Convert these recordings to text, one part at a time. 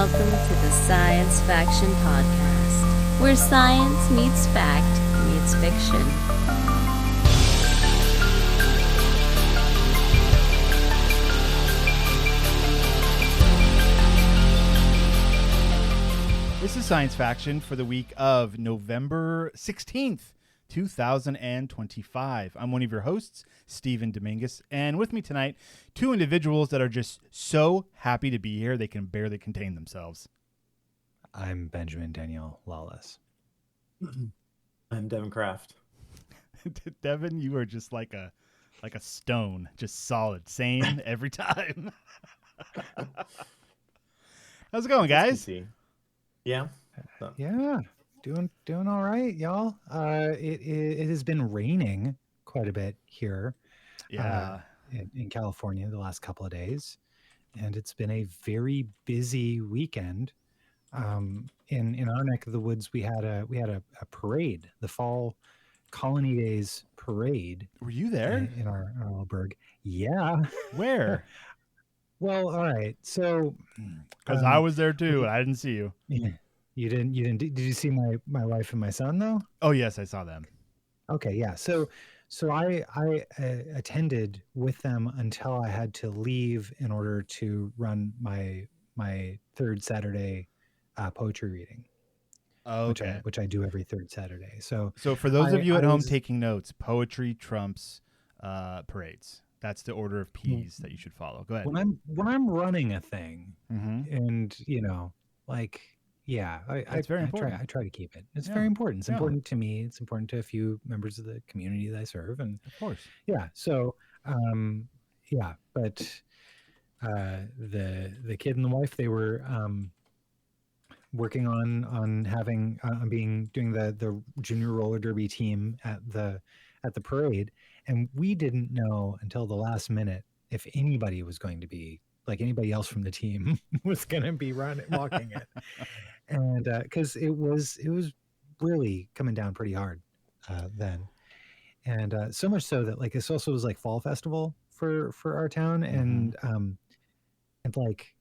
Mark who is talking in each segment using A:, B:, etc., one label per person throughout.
A: welcome to the Science Faction Podcast, where science meets fact meets fiction.
B: This is Science Faction for the week of November 16th, 2025. I'm one of your hosts, Stephen Dominguez, and with me tonight, two individuals that are just so happy to be here they can barely contain themselves.
C: I'm Benjamin Daniel Lawless.
D: I'm Devon Kraft.
B: Devon, you are just like a stone, just solid, same every time. How's it going, guys?
D: Yeah.
C: Yeah, doing all right, y'all. It has been raining quite a bit here, in California the last couple of days, and it's been a very busy weekend. In our neck of the woods, we had a parade, the Fall Colony Days parade.
B: Were you there
C: in our little burg? Yeah.
B: Where?
C: Well, all right. So,
B: because I was there too, and I didn't see you.
C: Yeah. You didn't. Did you see my wife and my son though?
B: Oh yes, I saw them.
C: Okay, yeah. So I attended with them until I had to leave in order to run my third Saturday poetry reading.
B: Okay.
C: Which I do every third Saturday. So
B: for those of you at home taking notes, poetry trumps parades. That's the order of P's that you should follow. Go ahead.
C: When I'm running a thing, and it's very important. I try to keep it. It's very important. It's important to me. It's important to a few members of the community that I serve, and
B: of course,
C: yeah. So, but the kid and the wife, they were working on doing the junior roller derby team at the parade, and we didn't know until the last minute if anybody was going to be, like, anybody else from the team was going to be walking it. And because it was really coming down pretty hard then, and so much so that, like, this also was like fall festival for our town, and like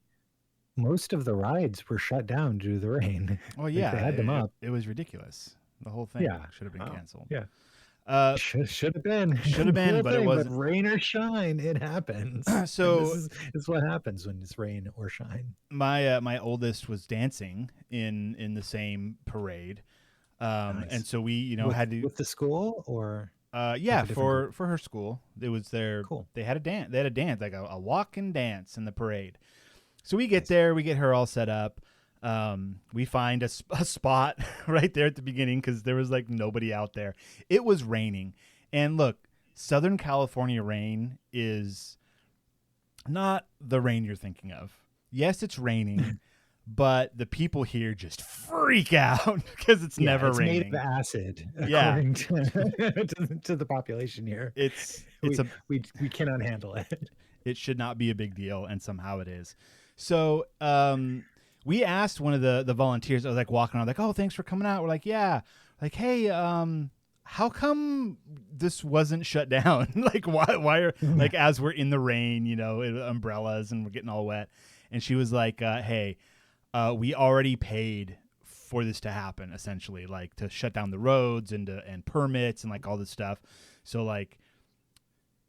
C: most of the rides were shut down due to the rain.
B: Well, yeah,
C: they had them up.
B: It was ridiculous. The whole thing should have been canceled.
C: Yeah. Should have been,
B: but it wasn't.
C: But rain or shine, it happens.
B: So
C: this is what happens when it's rain or shine.
B: My oldest was dancing in the same parade, nice. And so we had to
C: with the school or
B: for her school. It was their
C: cool.
B: They had a dance like a walk and dance in the parade. So we get there, we get her all set up. We find a spot right there at the beginning because there was like nobody out there. It was raining, and look, Southern California rain is not the rain you're thinking of. Yes, it's raining, but the people here just freak out because it's never raining.
C: It's made of acid, according to the population here. We cannot handle it.
B: It should not be a big deal, and somehow it is. So we asked one of the volunteers. I was like walking around, like, "Oh, thanks for coming out." We're like, "Yeah." Like, "Hey, how come this wasn't shut down? Like, why are like as we're in the rain, umbrellas, and we're getting all wet?" And she was like, "Hey, we already paid for this to happen, essentially, like to shut down the roads and permits and like all this stuff. So like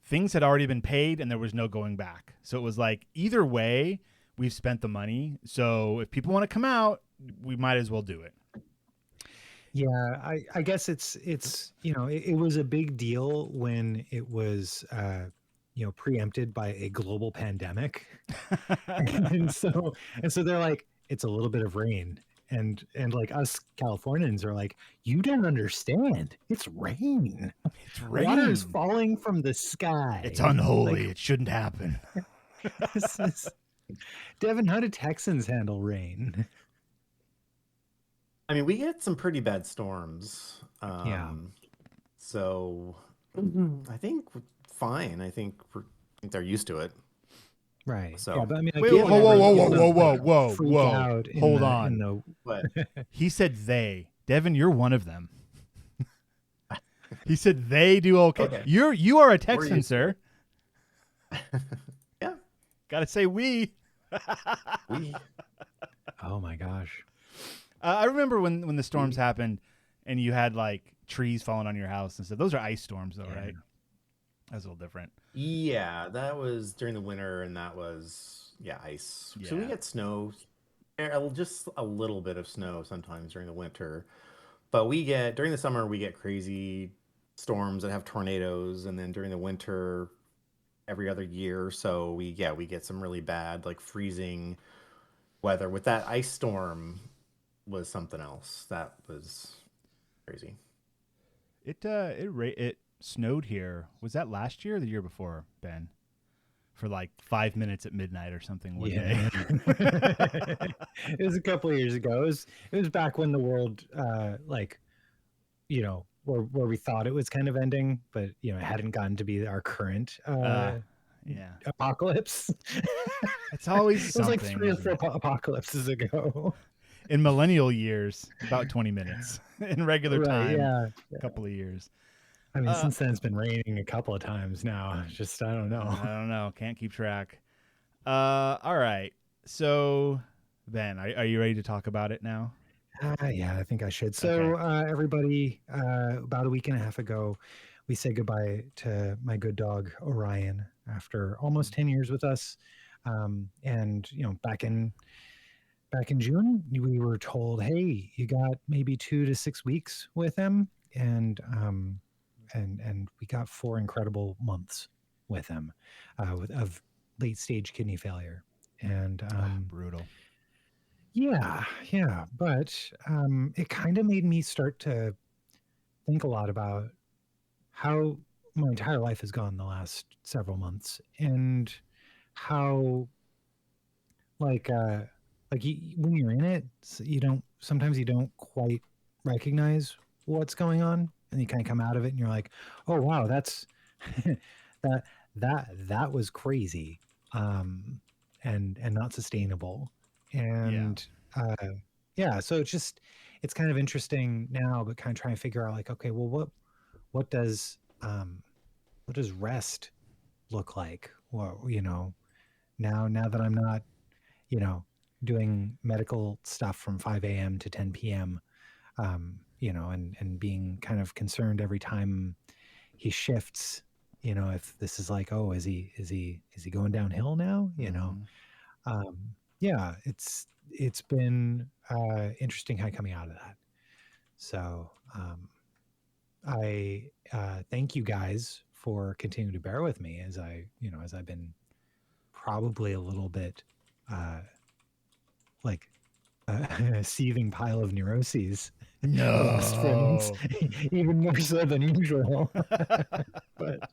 B: things had already been paid, and there was no going back. So it was like either way." We've spent the money, so if people want to come out, we might as well do it.
C: Yeah, I guess it's it was a big deal when it was preempted by a global pandemic, and so they're like, it's a little bit of rain, and like us Californians are like, you don't understand, it's rain.
B: It's rain.
C: Water's falling from the sky.
B: It's unholy. It shouldn't happen.
C: Devon, how do Texans handle rain?
D: I mean, we get some pretty bad storms. So I think fine. I think they're used to it.
C: Right.
D: So,
C: yeah, but I mean,
B: whoa. Hold on.
D: What?
B: He said they. Devon, you're one of them. He said they do okay. You are a Texan, sir.
D: Yeah.
B: Gotta say we.
D: We.
C: Oh my gosh.
B: I remember when the storms happened and you had like trees falling on your house and stuff. Those are ice storms though, right? That's a little different.
D: Yeah, that was during the winter, and that was ice. So we
B: Yeah.
D: get snow, just a little bit of snow sometimes during the winter. But during the summer we get crazy storms that have tornadoes, and then during the winter, every other year or so, we get some really bad like freezing weather. With that ice storm was something else. That was crazy.
B: It snowed here. Was that last year or the year before, Ben? For like 5 minutes at midnight or something one day.
C: It was a couple of years ago. It was back when the world, where we thought it was kind of ending, but it hadn't gotten to be our current apocalypse.
B: It's always
C: it was like
B: something,
C: 3 or 4 apocalypses ago.
B: In millennial years, about 20 minutes. In regular time,
C: a
B: couple of years.
C: I mean, since then it's been raining a couple of times now. Just I don't know.
B: Can't keep track. All right. So, Ben, are you ready to talk about it now?
C: Yeah, I think I should. So, everybody, about a week and a half ago, we said goodbye to my good dog Orion after almost 10 years with us. And back in June, we were told, hey, you got maybe 2 to 6 weeks with him, and we got 4 incredible months with him of late stage kidney failure, and
B: brutal.
C: Yeah, but it kind of made me start to think a lot about how my entire life has gone the last several months, and how when you're in it, sometimes you don't quite recognize what's going on, and you kind of come out of it and you're like, oh wow, that's that was crazy, and not sustainable. And so it's kind of interesting now, but kind of trying to figure out like, okay, well, what does rest look like? Well, now that I'm not, doing medical stuff from 5 a.m. to 10 p.m., and being kind of concerned every time he shifts, if this is like, oh, is he going downhill now? It's been interesting kind of coming out of that. So I thank you guys for continuing to bear with me as I've been probably a little bit a seething pile of neuroses.
B: No,
C: even more so than usual. But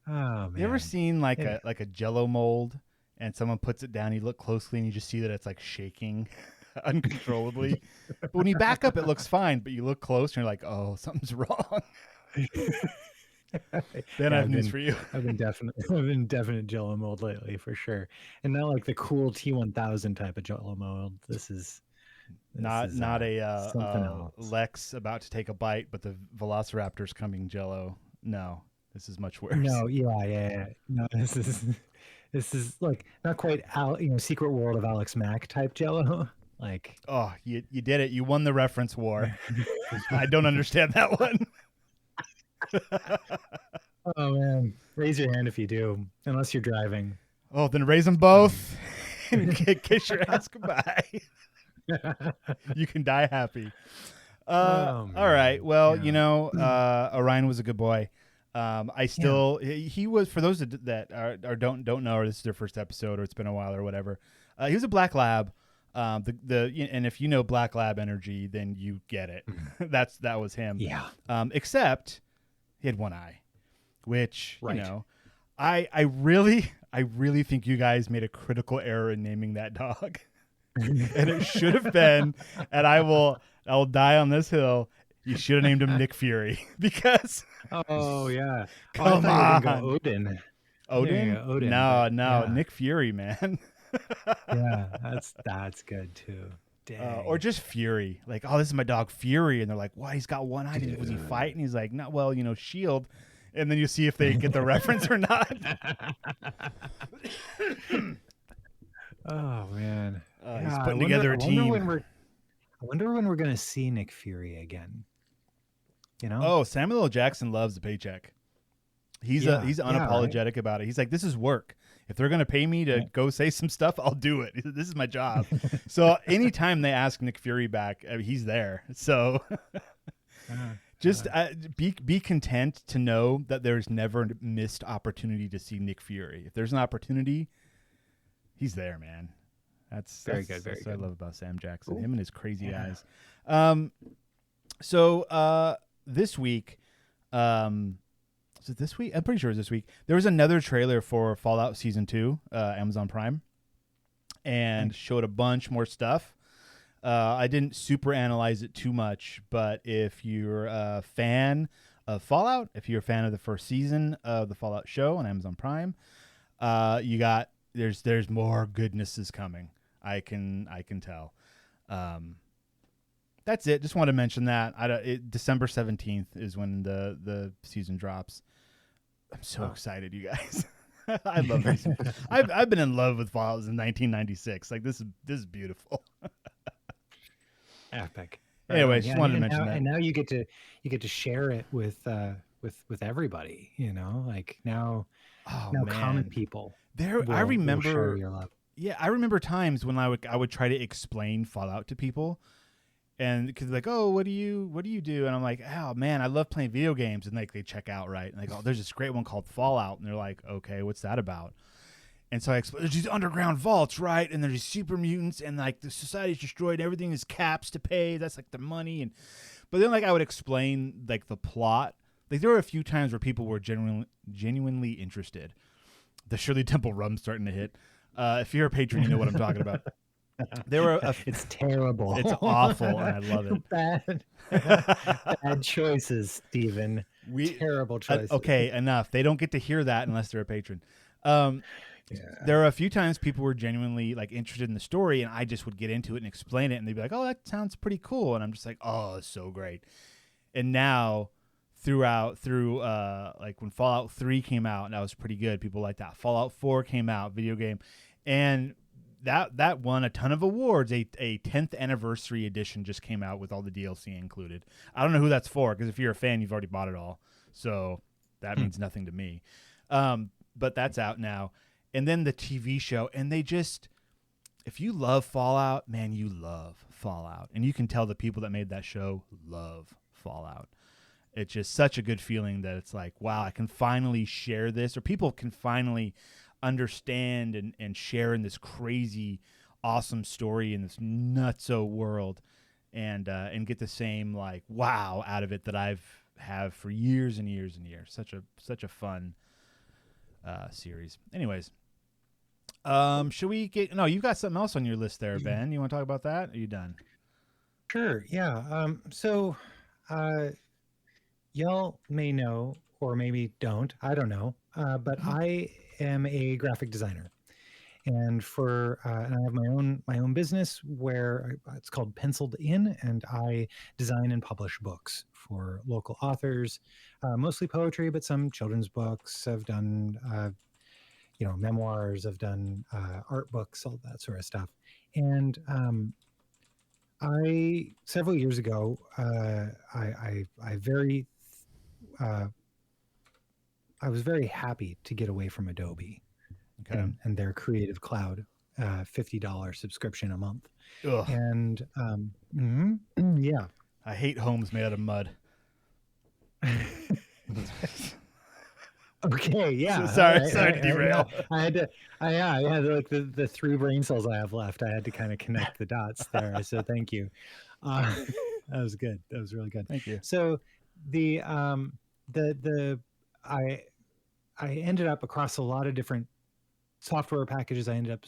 C: oh man,
B: you ever seen like a Jello mold, and someone puts it down? You look closely, and you just see that it's like shaking uncontrollably. But when you back up, it looks fine. But you look close, and you're like, "Oh, something's wrong." Then I have news for you.
C: I've been definite Jello mold lately for sure, and not like the cool T1000 type of Jello mold. This is
B: not a
C: something else.
B: Lex about to take a bite, but the Velociraptor's coming Jello. No, this is much worse.
C: No, yeah. No, this is like not quite Secret World of Alex Mack type Jello. Like,
B: oh, you did it. You won the reference war. I don't understand that one.
C: Oh man, raise your hand if you do, unless you're driving.
B: Oh, then raise them both and kiss your ass goodbye. You can die happy. All right. Well, Orion was a good boy. He was, for those that don't know, or this is their first episode, or it's been a while or whatever. He was a black lab. And if you know black lab energy, then you get it. That was him.
C: Yeah.
B: Except he had one eye, which I really think you guys made a critical error in naming that dog. And it should have been, and I'll die on this hill, you should have named him Nick Fury, because
C: oh yeah,
B: come on,
C: Odin.
B: Odin? No, Nick Fury, man.
C: Yeah, that's good too.
B: Or just Fury, like, oh, this is my dog Fury, and they're like, why, he's got one eye? Was he fighting? He's like, no, well, Shield, and then you see if they get the reference or not.
C: Oh man,
B: He's putting together a team.
C: I wonder when we're gonna see Nick Fury again. You know?
B: Oh, Samuel L. Jackson loves the paycheck. He's unapologetic about it. He's like, this is work. If they're gonna pay me to go say some stuff, I'll do it. This is my job. So anytime they ask Nick Fury back, he's there. So just be content to know that there's never a missed opportunity to see Nick Fury. If there's an opportunity, he's there, man. That's
C: very good.
B: What I love about Sam Jackson.
C: Ooh.
B: Him and his crazy eyes. So this week, is it this week? I'm pretty sure it was this week. There was another trailer for Fallout Season 2, Amazon Prime, and showed a bunch more stuff. I didn't super analyze it too much, but if you're a fan of Fallout, if you're a fan of the first season of the Fallout show on Amazon Prime, there's more goodnesses coming. I can tell. That's it. Just wanted to mention that. December 17th is when the season drops. I'm so excited, you guys. I love this. I've been in love with Fallout since 1996. Like this is beautiful.
C: Epic.
B: Anyway, just wanted to mention that.
C: And now you get to share it with everybody. You know, like now common people.
B: I remember.
C: Will share your love.
B: Yeah, I remember times when I would try to explain Fallout to people. And because like, oh, what do you do? And I'm like, oh man, I love playing video games. And like they check out, right? And like, oh, there's this great one called Fallout. And they're like, okay, what's that about? And so I explain, there's these underground vaults, right? And there's these super mutants, and like the society's destroyed. Everything is caps to pay. That's like the money. But then like I would explain like the plot. Like there were a few times where people were genuinely interested. The Shirley Temple rum's starting to hit. If you're a patron, you know what I'm talking about. There were
C: it's terrible.
B: It's awful, and I love it.
C: Bad choices, Stephen. Terrible choices.
B: Okay, enough. They don't get to hear that unless they're a patron. There are a few times people were genuinely like interested in the story, and I just would get into it and explain it, and they'd be like, "Oh, that sounds pretty cool," and I'm just like, "Oh, it's so great." And now, through like when Fallout 3 came out, and that was pretty good. People like that. Fallout 4 came out, video game, and that won a ton of awards. A 10th anniversary edition just came out with all the DLC included. I don't know who that's for, because if you're a fan, you've already bought it all, so that means nothing to me. But that's out now. And then the TV show, and they just, if you love Fallout, man, you love Fallout. And you can tell the people that made that show love Fallout. It's just such a good feeling that it's like, wow, I can finally share this, or people can finally understand and share in this crazy, awesome story in this nutso world, and get the same like wow out of it that I've have for years and years and years. Such a fun series. Anyways, should we get? No, you've got something else on your list there, Ben. You want to talk about that? Are you done?
C: Sure. Yeah. So, y'all may know, or maybe don't. I don't know. But I am a graphic designer, and and I have my own business where it's called Penciled In, and I design and publish books for local authors, mostly poetry, but some children's books. I've done memoirs. I've done art books, all that sort of stuff. And I several years ago, I was very happy to get away from Adobe and their Creative Cloud $50 subscription a month.
B: Ugh.
C: And yeah,
B: I hate homes made out of mud.
C: Okay, yeah.
B: Sorry to derail.
C: I had like the 3 brain cells I have left. I had to kind of connect the dots there. So thank you. That was good. That was really good.
B: Thank you.
C: So I ended up across a lot of different software packages. I ended up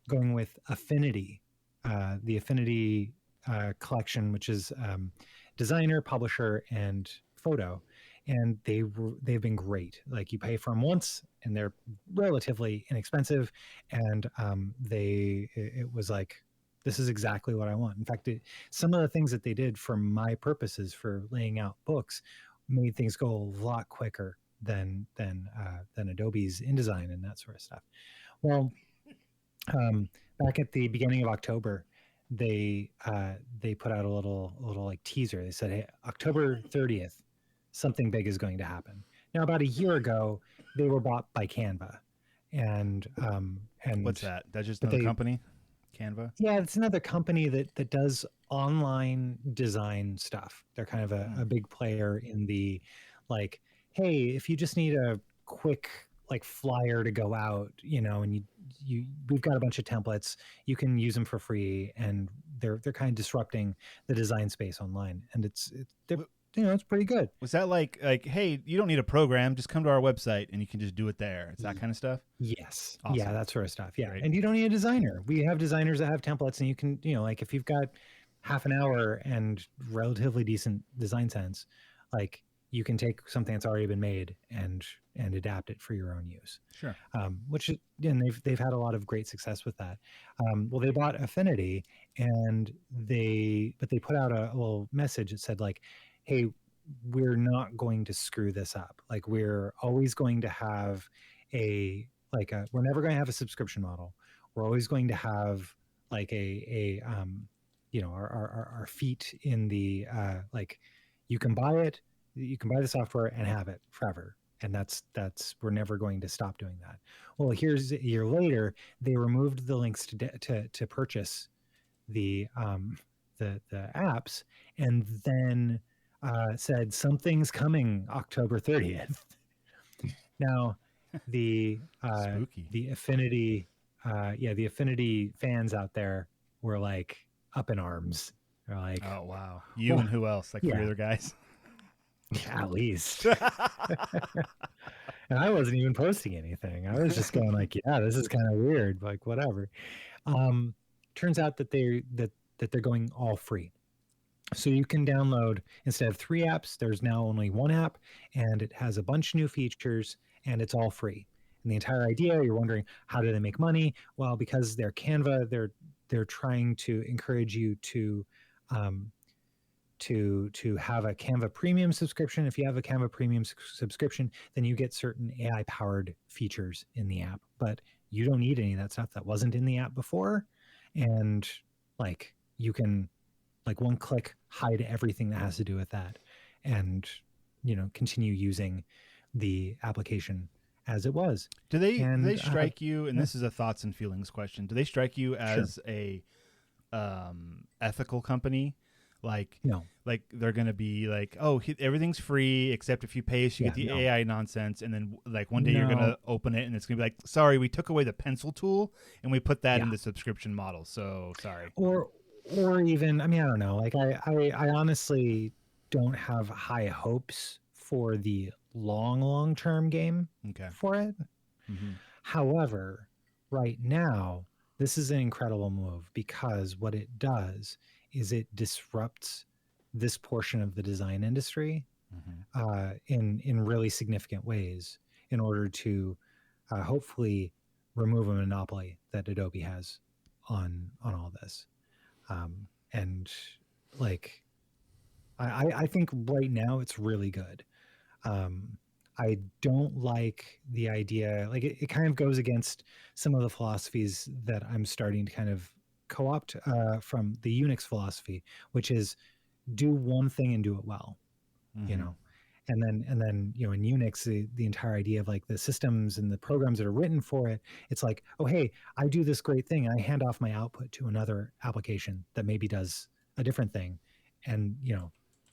C: going with Affinity, the Affinity collection, which is designer, publisher, and photo. And they've been great. Like you pay for them once, and they're relatively inexpensive. And it was like, this is exactly what I want. In fact, some of the things that they did for my purposes for laying out books made things go a lot quicker than Adobe's InDesign and that sort of stuff. Well, Back at the beginning of October, they put out a little like teaser. They said, "Hey, October 30th, something big is going to happen." Now, about a year ago, they were bought by Canva, and
B: What's that? That's just
C: but
B: another company? Canva?
C: yeah, it's another company that does online design stuff. They're kind of a big player in the like, hey, if you just need a quick like flyer to go out, and we've got a bunch of templates, you can use them for free, and they're kind of disrupting the design space online, and it's pretty good.
B: Was that like, hey, you don't need a program, just come to our website and you can just do it there? It's that kind of stuff?
C: Yes.
B: Awesome.
C: Yeah, that sort of stuff. Yeah.
B: Great.
C: And you don't need a designer. We have designers that have templates, and you can, like if you've got half an hour and relatively decent design sense, like you can take something that's already been made and adapt it for your own use.
B: Sure.
C: Which, again, they've had a lot of great success with that. Well, they bought Affinity, and they put out a little message that said like, hey, we're not going to screw this up. Like we're always going to have we're never going to have a subscription model. We're always going to have like our feet in the like you can buy it, you can buy the software and have it forever. And that's we're never going to stop doing that. Well, here's a year later, they removed the links to purchase the apps, and then said something's coming October 30th. Now, the Affinity, the Affinity fans out there were like up in arms. They're like,
B: oh wow, and who else? Like 3 other guys.
C: At least. And I wasn't even posting anything. I was just going like, yeah, this is kind of weird, like whatever. Turns out that they're going all free. So you can download, instead of 3 apps, there's now only 1 app, and it has a bunch of new features, and it's all free. And the entire idea, you're wondering, how do they make money? Well, because they're Canva, they're trying to encourage you to have a Canva premium subscription. If you have a Canva premium subscription, then you get certain AI powered features in the app, but you don't need any of that stuff that wasn't in the app before. And like you can like one click hide everything that has to do with that, and continue using the application as it was.
B: Do they strike you, and this is a thoughts and feelings question, do they strike you as a ethical company? Like,
C: no,
B: like they're going to be like, oh, everything's free except if you pay us, you get the AI nonsense. And then like one day you're going to open it and it's going to be like, sorry, we took away the pencil tool and we put that in the subscription model. So sorry.
C: Or even, I mean, I don't know. Like I honestly don't have high hopes for the long-term game for it. Mm-hmm. However, right now, this is an incredible move because what it does is it disrupts this portion of the design industry in really significant ways in order to hopefully remove a monopoly that Adobe has on all this. And like, I think right now it's really good. I don't like the idea, like it kind of goes against some of the philosophies that I'm starting to kind of co-opt from the Unix philosophy, which is do one thing and do it well, and then in Unix, the entire idea of like the systems and the programs that are written for it, it's like, oh, hey, I do this great thing and I hand off my output to another application that maybe does a different thing. And, you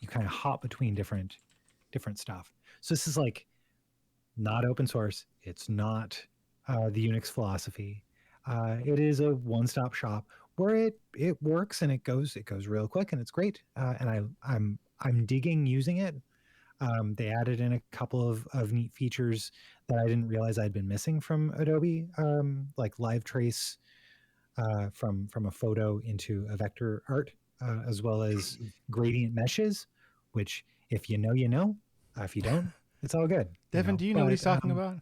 C: kind of hop between different stuff. So this is like not open source. It's not the Unix philosophy. It is a one-stop shop where it works and it goes real quick and it's great. And I'm digging using it. They added in a couple of neat features that I didn't realize I'd been missing from Adobe, like live trace from a photo into a vector art, as well as gradient meshes, which if you know, you know. If you don't, it's all good.
B: Devon, do you know what he's talking about?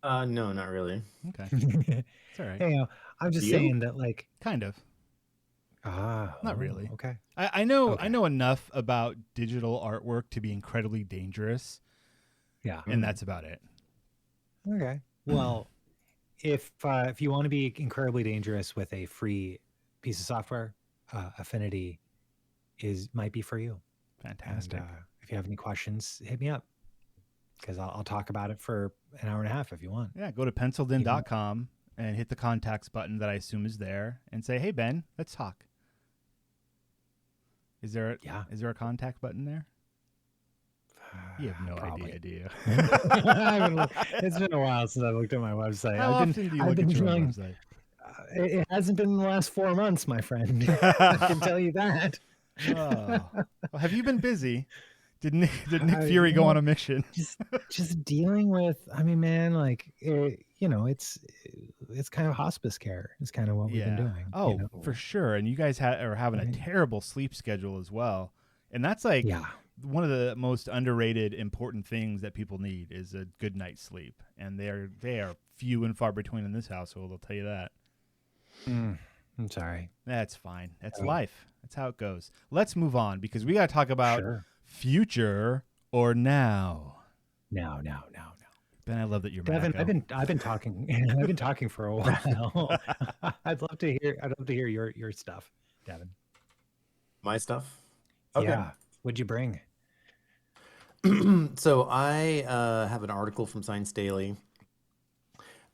D: No, not really.
B: Okay. It's all right.
C: Hey, I'm just saying that, like,
B: kind of. Not really.
C: Okay.
B: I know enough about digital artwork to be incredibly dangerous.
C: Yeah.
B: And that's about it.
C: Okay. Well, if you want to be incredibly dangerous with a free piece of software, Affinity might be for you.
B: Fantastic.
C: And if you have any questions, hit me up, because I'll talk about it for an hour and a half if you want.
B: Yeah, go to penciled.in.com and hit the contacts button that I assume is there and say, "Hey Ben, let's talk." Is there a contact button there? You have no idea, do you?
C: It's been a while since I looked at my website.
B: How often do you look at your own website?
C: It hasn't been in the last 4 months, my friend. I can tell you that.
B: Oh. Well, have you been busy? Did Nick Fury go on a mission?
C: Just dealing with. I mean, man, like it's kind of hospice care. It's kind of what we've been doing.
B: Oh, for sure. And you guys are having a terrible sleep schedule as well. And that's like one of the most underrated, important things that people need is a good night's sleep. And they are few and far between in this household. I'll tell you that.
C: I'm sorry.
B: That's fine. That's life. That's how it goes. Let's move on because we got to talk about future or now.
C: Now.
B: Ben, I love that you're
C: Devon.
B: Macco.
C: I've been talking. I've been talking for a while. I'd love to hear your stuff, Devon.
D: My stuff. Okay.
C: Yeah. What'd you bring?
D: So I have an article from Science Daily.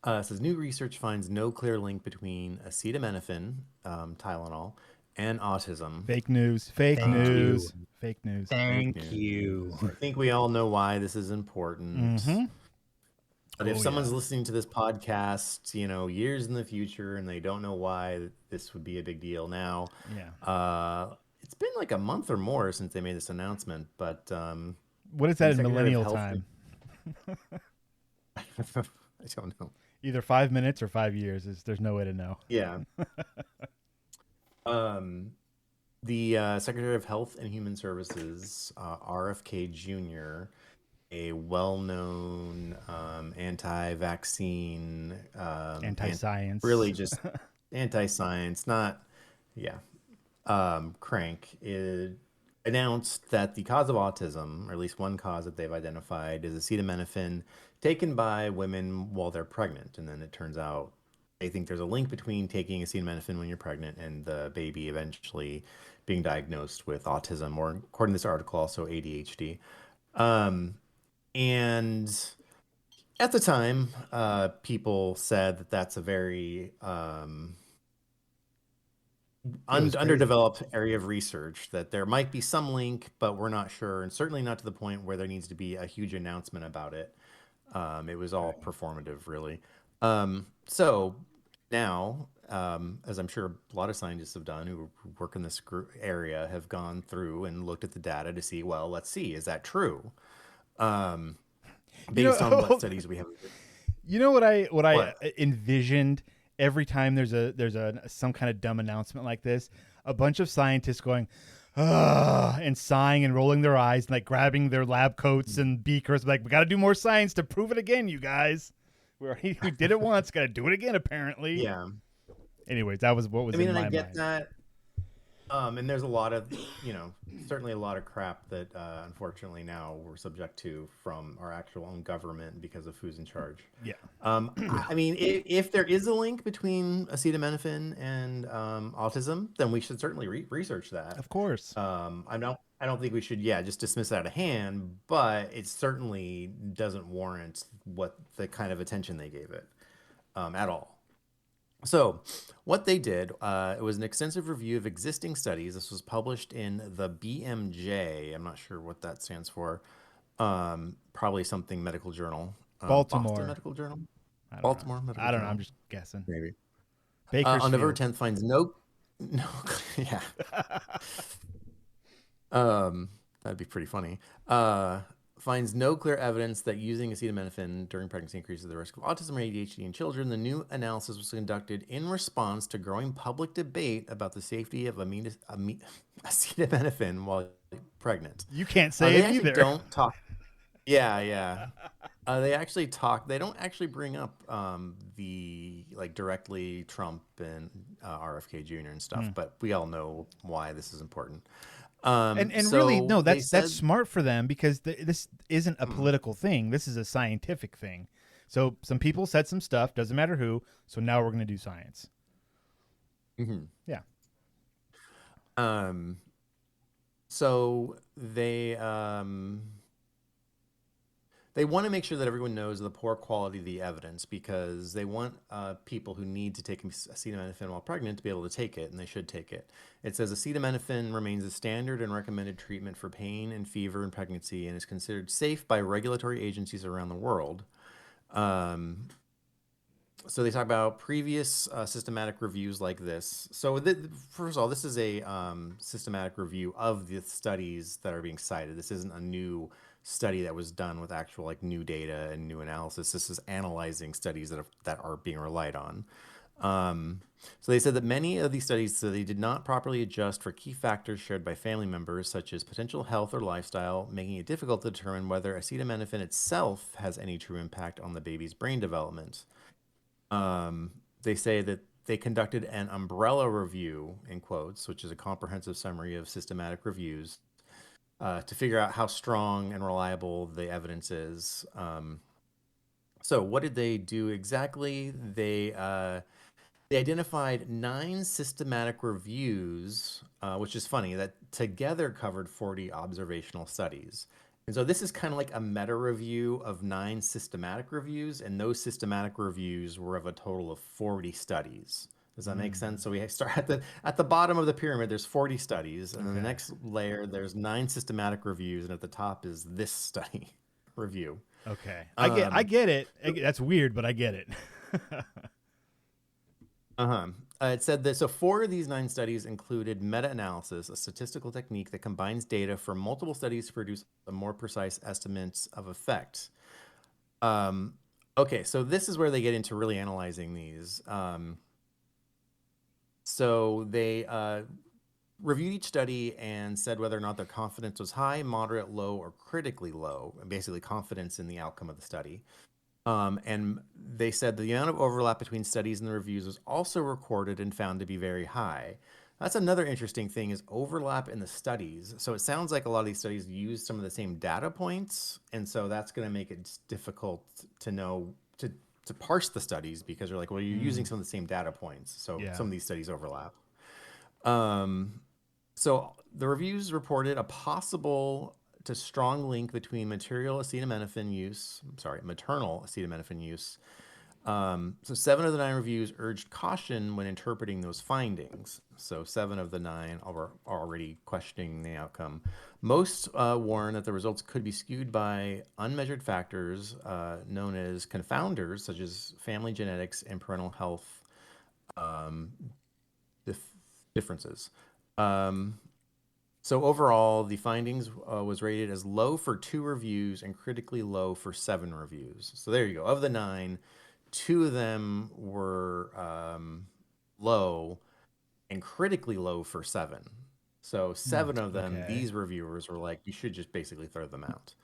D: It says new research finds no clear link between acetaminophen, Tylenol, and autism.
B: Fake news. Fake news.
C: Thank you.
D: I think we all know why this is important.
B: Mm-hmm.
D: But if someone's listening to this podcast, years in the future, and they don't know why this would be a big deal now, it's been like a month or more since they made this announcement. But
B: what is that in millennial time?
D: I don't know.
B: Either 5 minutes or 5 years. There's no way to know.
D: Yeah. The Secretary of Health and Human Services, RFK Jr., a well-known anti-vaccine,
B: anti-science,
D: really just anti-science, crank, announced that the cause of autism, or at least one cause that they've identified, is acetaminophen taken by women while they're pregnant. And then it turns out they think there's a link between taking acetaminophen when you're pregnant and the baby eventually being diagnosed with autism, or according to this article, also ADHD. And at the time, people said that that's a very underdeveloped area of research, that there might be some link, but we're not sure, and certainly not to the point where there needs to be a huge announcement about it. It was all performative, really. So now, as I'm sure a lot of scientists have done who work in this area, have gone through and looked at the data to see, well, let's see, is that true? Based on what studies we have.
B: You know what I envisioned every time there's some kind of dumb announcement like this, a bunch of scientists going, and sighing and rolling their eyes and like grabbing their lab coats and beakers, like, we got to do more science to prove it again, you guys. We did it once, got to do it again, apparently.
D: Yeah.
B: Anyways, that was what was in my mind.
D: I get that. And there's a lot of, certainly a lot of crap that unfortunately now we're subject to from our actual own government because of who's in charge.
B: Yeah.
D: I mean, if there is a link between acetaminophen and autism, then we should certainly research that.
B: Of course.
D: I don't think we should, just dismiss it out of hand, but it certainly doesn't warrant what the kind of attention they gave it at all. So what they did, it was an extensive review of existing studies. This was published in the BMJ. I'm not sure what that stands for. Probably something medical journal.
B: Baltimore
D: Boston Medical Journal?
B: Baltimore
D: Medical
B: I don't
D: Journal.
B: know. I'm just guessing.
D: Maybe.
B: Bakersfield.
D: On November 10th finds no, yeah. That'd be pretty funny. Finds no clear evidence that using acetaminophen during pregnancy increases the risk of autism or ADHD in children. The new analysis was conducted in response to growing public debate about the safety of acetaminophen while pregnant.
B: You can't say it either.
D: They don't talk. Yeah. They actually talk. They don't actually bring up the directly Trump and RFK Jr. and stuff. But we all know why this is important.
B: And
D: so
B: really, no, that's smart for them because this isn't a political thing. This is a scientific thing. So some people said some stuff, doesn't matter who. So now we're going to do science.
D: Mm-hmm.
B: Yeah.
D: So they want to make sure that everyone knows the poor quality of the evidence because they want people who need to take acetaminophen while pregnant to be able to take it, and they should take it. It says acetaminophen remains the standard and recommended treatment for pain and fever in pregnancy and is considered safe by regulatory agencies around the world. So they talk about previous systematic reviews like this. So first of all, this is a systematic review of the studies that are being cited. This isn't a new study that was done with actual like new data and new analysis. This is analyzing studies that are being relied on. So they said that many of these studies, so they did not properly adjust for key factors shared by family members, such as potential health or lifestyle, making it difficult to determine whether acetaminophen itself has any true impact on the baby's brain development. They say that they conducted an umbrella review, in quotes, which is a comprehensive summary of systematic reviews, to figure out how strong and reliable the evidence is. So what did they do exactly? They identified 9 systematic reviews, which is funny, that together covered 40 observational studies. And so this is kind of like a meta review of 9 systematic reviews, and those systematic reviews were of a total of 40 studies. Does that make sense? So we start at the bottom of the pyramid, there's 40 studies, and then the next layer, there's 9 systematic reviews, and at the top is this study review.
B: Okay. I get it. That's weird, but I get it.
D: It said that so 4 of these 9 studies included meta-analysis, a statistical technique that combines data from multiple studies to produce a more precise estimates of effect. Okay, so this is where they get into really analyzing these. So they reviewed each study and said whether or not their confidence was high, moderate, low, or critically low, basically confidence in the outcome of the study. And they said the amount of overlap between studies and the reviews was also recorded and found to be very high. That's another interesting thing is overlap in the studies. So it sounds like a lot of these studies use some of the same data points. And so that's going to make it difficult to know, to parse the studies because you're like, well, you're using some of the same data points. So some of these studies overlap. So the reviews reported a possible to strong link between maternal acetaminophen use. So 7 of the 9 reviews urged caution when interpreting those findings. So 7 of the 9 are already questioning the outcome. Most warn that the results could be skewed by unmeasured factors known as confounders, such as family genetics and parental health differences. So overall, the findings was rated as low for 2 reviews and critically low for 7 reviews. So there you go. Of the 9, 2 of them were low and critically low for 7. So 7 of them, these reviewers were like, you should just basically throw them out.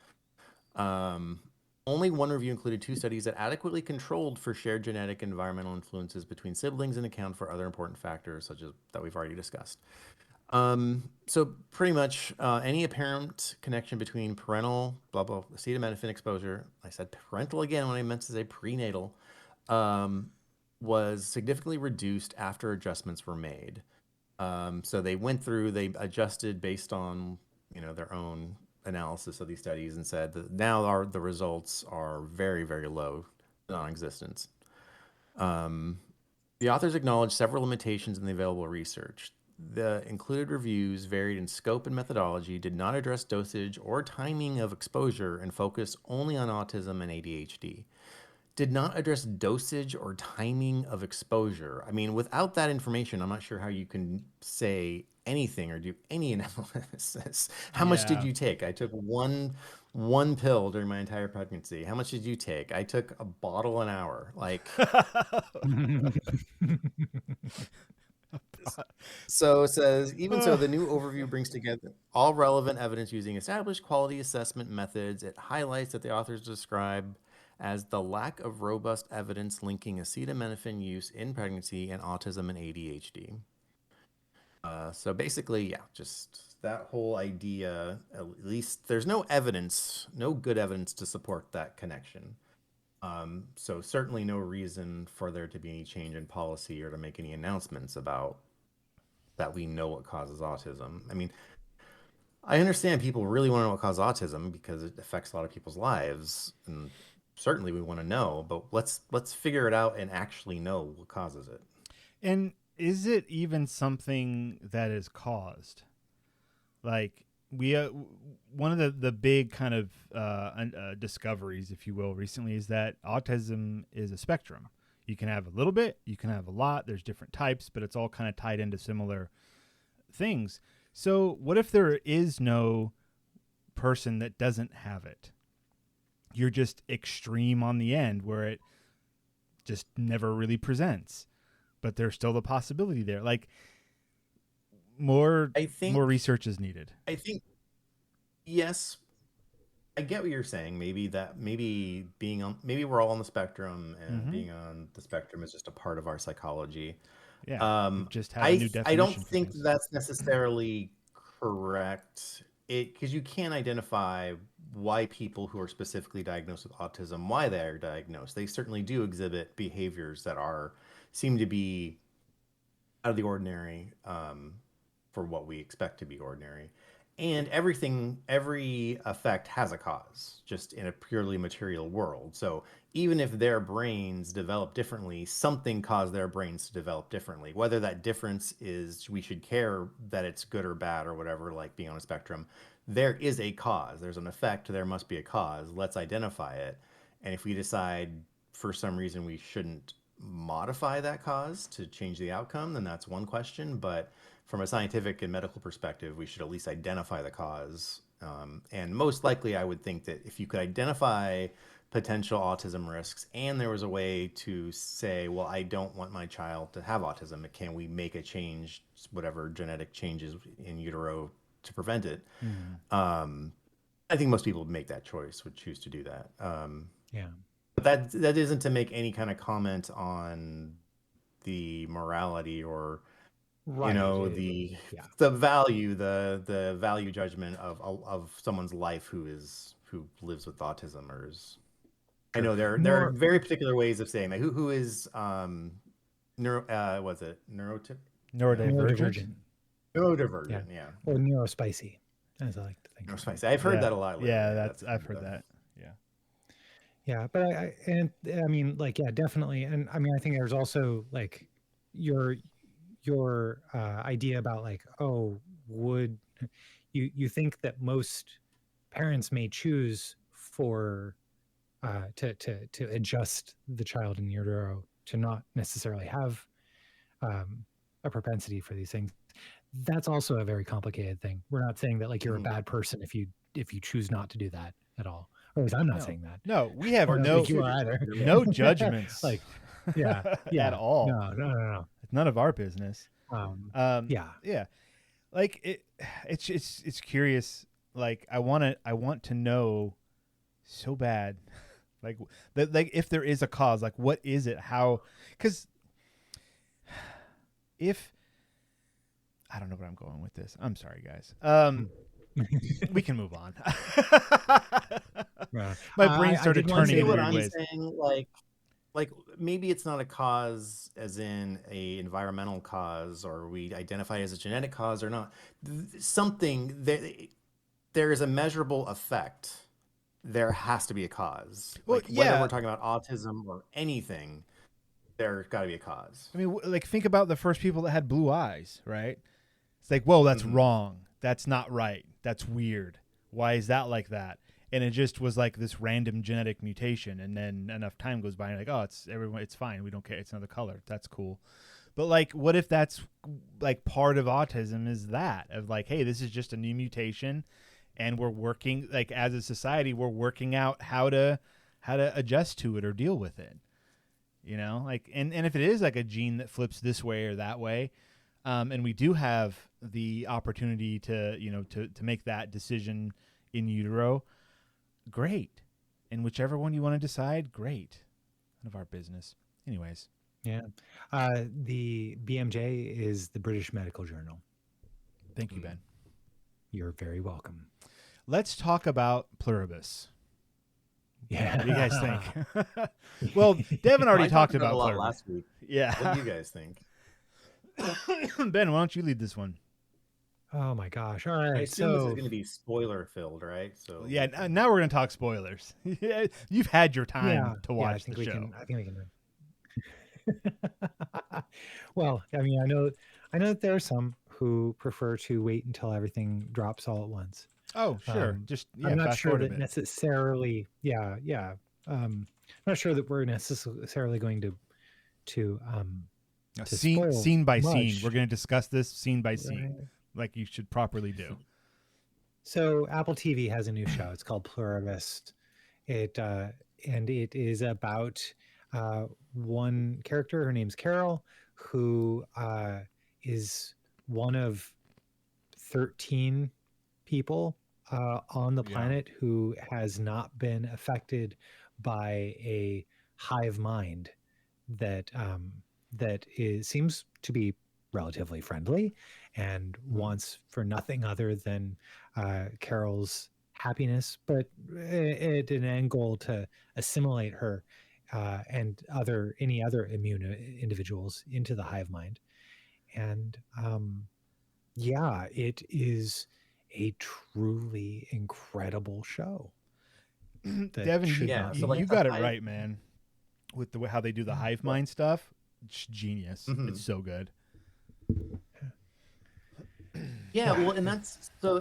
D: Only 1 review included 2 studies that adequately controlled for shared genetic and environmental influences between siblings and account for other important factors, such as that we've already discussed. So pretty much any apparent connection between parental, acetaminophen exposure, I said parental again when I meant to say prenatal, was significantly reduced after adjustments were made. So they went through, they adjusted based on, their own analysis of these studies and said that now the results are very, very low, non-existent. The authors acknowledged several limitations in the available research. The included reviews varied in scope and methodology, did not address dosage or timing of exposure, and focused only on autism and ADHD. Did not address dosage or timing of exposure. I mean, without that information, I'm not sure how you can say anything or do any analysis. How much did you take? I took one pill during my entire pregnancy. How much did you take? I took a bottle an hour. Like... So it says, even so, the new overview brings together all relevant evidence using established quality assessment methods. It highlights that the authors describe as the lack of robust evidence linking acetaminophen use in pregnancy and autism and ADHD. So basically, just that whole idea, at least there's no evidence, no good evidence to support that connection. So certainly no reason for there to be any change in policy or to make any announcements about that we know what causes autism. I mean, I understand people really want to know what causes autism because it affects a lot of people's lives, and certainly we want to know, but let's figure it out and actually know what causes it.
B: And is it even something that is caused? Like we, one of the big kind of discoveries, if you will, recently is that autism is a spectrum. You can have a little bit, you can have a lot. There's different types, but it's all kind of tied into similar things. So what if there is no person that doesn't have it? You're just extreme on the end where it just never really presents, but there's still the possibility there. Like more research is needed.
D: I think yes, I get what you're saying. Maybe we're all on the spectrum, and being on the spectrum is just a part of our psychology.
B: Yeah, just have a new definition.
D: I don't think that's necessarily correct. Because you can identify why people who are specifically diagnosed with autism, why they are diagnosed. They certainly do exhibit behaviors that seem to be out of the ordinary, for what we expect to be ordinary. And every effect has a cause, just in a purely material world. So even if their brains develop differently, something caused their brains to develop differently. Whether that difference is we should care that it's good or bad or whatever, like being on a spectrum, there is a cause. There's an effect. There must be a cause. Let's identify it. And if we decide for some reason we shouldn't modify that cause to change the outcome, then that's one question. But from a scientific and medical perspective, we should at least identify the cause. And most likely, I would think that if you could identify potential autism risks and there was a way to say, well, I don't want my child to have autism, can we make a change, whatever genetic changes in utero to prevent it? I think most people would make that choice, would choose to do that.
C: Yeah.
D: But that isn't to make any kind of comment on the morality or
C: Right.
D: the value judgment of someone's life who lives with autism or is. I know there are very particular ways of saying that. Who is neurodivergent?
B: Neurodivergent.
D: Neurodivergent, yeah.
C: Or neurospicy, as I like to think.
D: Neurospicy. I've heard that a lot lately.
B: Yeah, I've heard that. Yeah.
C: Yeah, but I mean, like, yeah, definitely. And I mean, I think there's also like your idea about like, oh, would you think that most parents may choose for to adjust the child in utero to not necessarily have a propensity for these things. That's also a very complicated thing. We're not saying that like you're a bad person if you choose not to do that at all. Or at least I'm not saying that.
B: No, we have
C: you are either.
B: No judgments.
C: Like, yeah,
B: at all.
C: No.
B: It's none of our business.
C: Yeah.
B: Like it's curious. Like I want to know so bad. Like if there is a cause, like what is it? How? Because if I don't know where I'm going with this. I'm sorry, guys. We can move on. My brain started turning in weird ways.
D: Saying, like maybe it's not a cause as in a environmental cause, or we identify as a genetic cause or not. Something there is a measurable effect. There has to be a cause.
B: Well,
D: whether we're talking about autism or anything, there's got to be a cause.
B: I mean, like think about the first people that had blue eyes, right? It's like, whoa, that's wrong. That's not right. That's weird. Why is that like that? And it just was like this random genetic mutation. And then enough time goes by and like, oh, it's fine. We don't care. It's another color. That's cool. But like, what if that's like part of autism is that of like, hey, this is just a new mutation. And we're working like as a society, we're working out how to adjust to it or deal with it. You know, like, and if it is like a gene that flips this way or that way, and we do have the opportunity to make that decision in utero, great. And whichever one you want to decide, great. None of our business. Anyways.
C: Yeah. The BMJ is the British Medical Journal.
B: Thank you, Ben.
C: You're very welcome.
B: Let's talk about pluribus.
C: Yeah.
B: What do you guys think? Well, Devon already
D: I
B: talked
D: about it
B: about
D: a lot
B: Pluribus.
D: last week.
B: Yeah.
D: What do you guys think?
B: Ben, why don't you lead this one?
C: Oh my gosh. All
D: I
C: right.
D: assume this is
C: So
D: going to be spoiler filled, right? So
B: Yeah,
D: we can-
B: now we're gonna talk spoilers. You've had your time to
C: yeah,
B: watch the show.
C: I think we can. Well, I mean, I know that there are some who prefer to wait until everything drops all at once.
B: Oh, sure.
C: Um,
B: Just
C: I'm not
B: fast
C: sure
B: forward a
C: that
B: bit.
C: necessarily. Yeah. I'm not sure that we're necessarily going to spoil
B: Scene by scene.
C: much.
B: We're gonna discuss this scene by scene,
C: Right.
B: like you should properly do.
C: So Apple TV has a new show. It's called Pluribus. And it is about one character. Her name's Carol, who is one of 13 people on the
B: Yeah.
C: planet who has not been affected by a hive mind that seems to be relatively friendly and wants for nothing other than Carol's happiness, but at an end goal to assimilate her and any other immune individuals into the hive mind. And yeah, it is a truly incredible show. that
B: Devin,
C: should
D: Yeah,
C: not
D: so
C: be
D: like
B: you
D: the
B: got it
D: hive-
B: right, man. With the way how they do the hive
D: What?
B: mind stuff, it's genius.
D: Mhm.
B: It's so good.
D: Yeah, well, and that's so.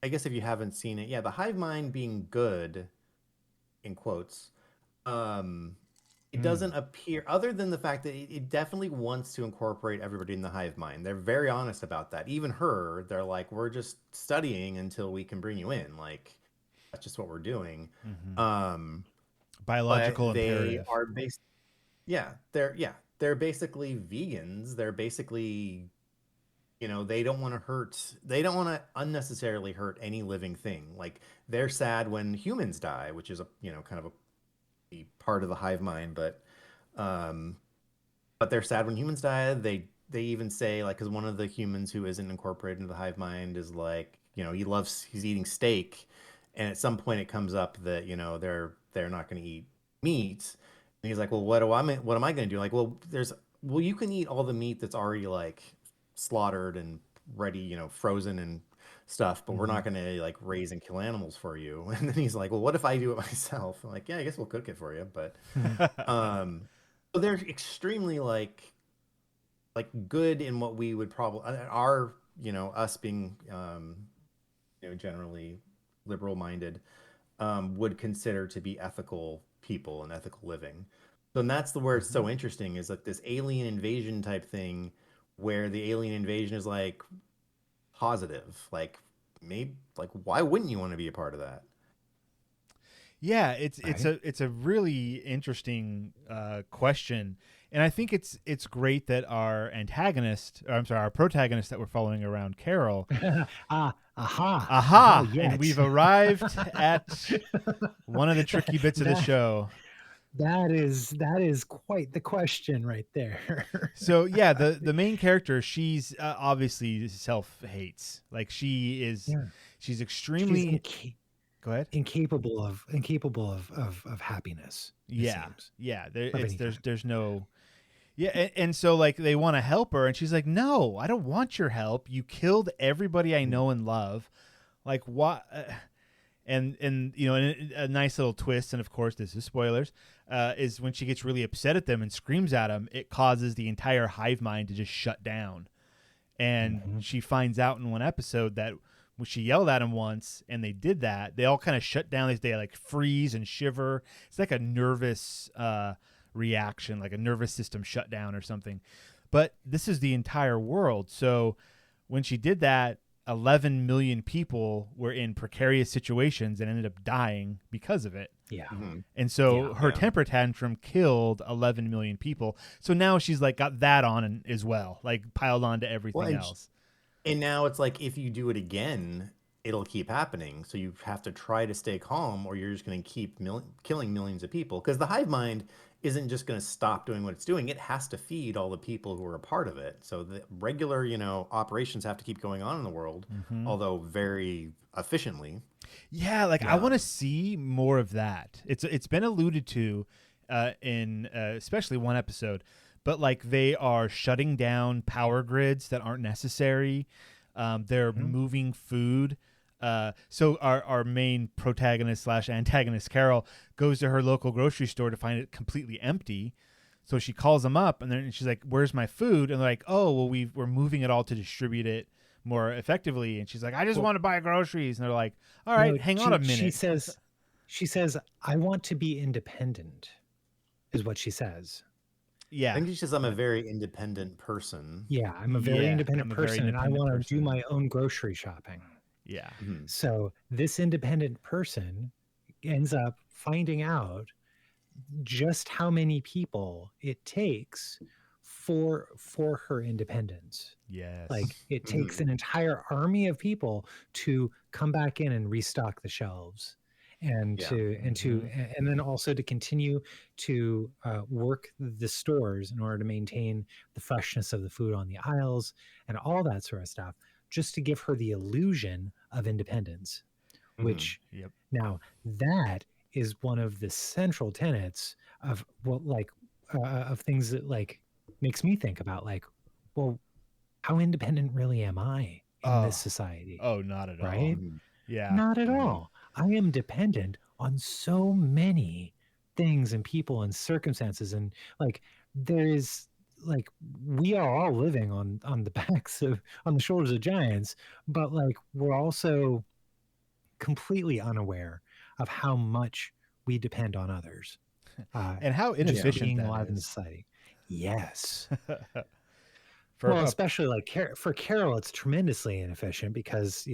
D: I guess if you haven't seen it, yeah, the hive mind being good, in quotes, it doesn't appear, other than the fact that it definitely wants to incorporate everybody in the hive mind. They're very honest about that. Even her, they're like, we're just studying until we can bring you in. Like, that's just what we're doing.
B: Biological
D: But they
B: imperative.
D: are based. They're basically vegans. They're basically, they don't want to unnecessarily hurt any living thing. Like, they're sad when humans die, which is kind of a part of the hive mind, but they're sad when humans die. They even say, like, because one of the humans who isn't incorporated into the hive mind is like, he's eating steak, and at some point it comes up that they're not going to eat meat, and he's like, well, what am I going to do? Like, well, you can eat all the meat that's already like slaughtered and ready, frozen and stuff, but we're not going to like raise and kill animals for you. And then he's like, well, what if I do it myself? I'm like, yeah, I guess we'll cook it for you. But so they're extremely like good in what we would probably our us being generally liberal minded would consider to be ethical people and ethical living. So and that's where it's so interesting, is like this alien invasion type thing, where the alien invasion is like positive. Like, maybe, like, why wouldn't you want to be a part of that?
B: Yeah, it's a really interesting question, and I think it's great that our protagonist that we're following around, Carol.
C: Aha!
B: Aha!
C: Yes.
B: And we've arrived at one of the tricky bits of the show.
C: That is quite the question right there.
B: So yeah, the main character, she's obviously self-hates. Like, she's extremely Go ahead.
C: Incapable of happiness.
B: Yeah.
C: Seems.
B: Yeah.
C: Of
B: There's no. Yeah. And so, like, they want to help her, and she's like, no, I don't want your help. You killed everybody I know and love. Like, what? And a nice little twist, and of course this is spoilers, is when she gets really upset at them and screams at them, it causes the entire hive mind to just shut down. And she finds out in one episode that when she yelled at him once and they did that, they all kind of shut down. They like freeze and shiver. It's like a nervous reaction, like a nervous system shutdown or something. But this is the entire world. So when she did that, 11 million people were in precarious situations and ended up dying because of it.
C: Yeah.
B: And so her temper tantrum killed 11 million people. So now she's like got that on as well, like piled on to everything else.
D: And now it's like, if you do it again, it'll keep happening. So you have to try to stay calm, or you're just going to keep killing millions of people. Because the hive mind isn't just going to stop doing what it's doing. It has to feed all the people who are a part of it. So the regular, operations have to keep going on in the world, although very efficiently.
B: Yeah, like I want to see more of that. It's been alluded to in especially one episode, but like they are shutting down power grids that aren't necessary. They're moving food. So our main protagonist / antagonist, Carol, goes to her local grocery store to find it completely empty. So she calls them up, and then she's like, "Where's my food?" And they're like, "Oh, well, we're moving it all to distribute it more effectively." And she's like, "I just want to buy groceries." And they're like, "All right, hang on a minute."
C: She says, "I want to be independent," is what she says.
B: Yeah,
D: I think she says, "I'm a very independent person."
C: Yeah, I'm a very independent person, and I want to do my own grocery shopping.
B: Yeah.
C: So this independent person ends up finding out just how many people it takes for her independence.
B: Yes.
C: Like it takes an entire army of people to come back in and restock the shelves, and and then also to continue to work the stores in order to maintain the freshness of the food on the aisles and all that sort of stuff, just to give her the illusion of independence. Which now that is one of the central tenets of of things that like makes me think about like, well, how independent really am I in this society?
B: Oh, not at all.
C: Right?
B: Yeah.
C: Not at all. I am dependent on so many things and people and circumstances, and like there is like we are all living on the backs of on the shoulders of giants, but like we're also completely unaware of how much we depend on others
B: and how inefficient
C: being
B: that
C: alive in
B: is.
C: society. Yes. Well, especially like for Carol, it's tremendously inefficient because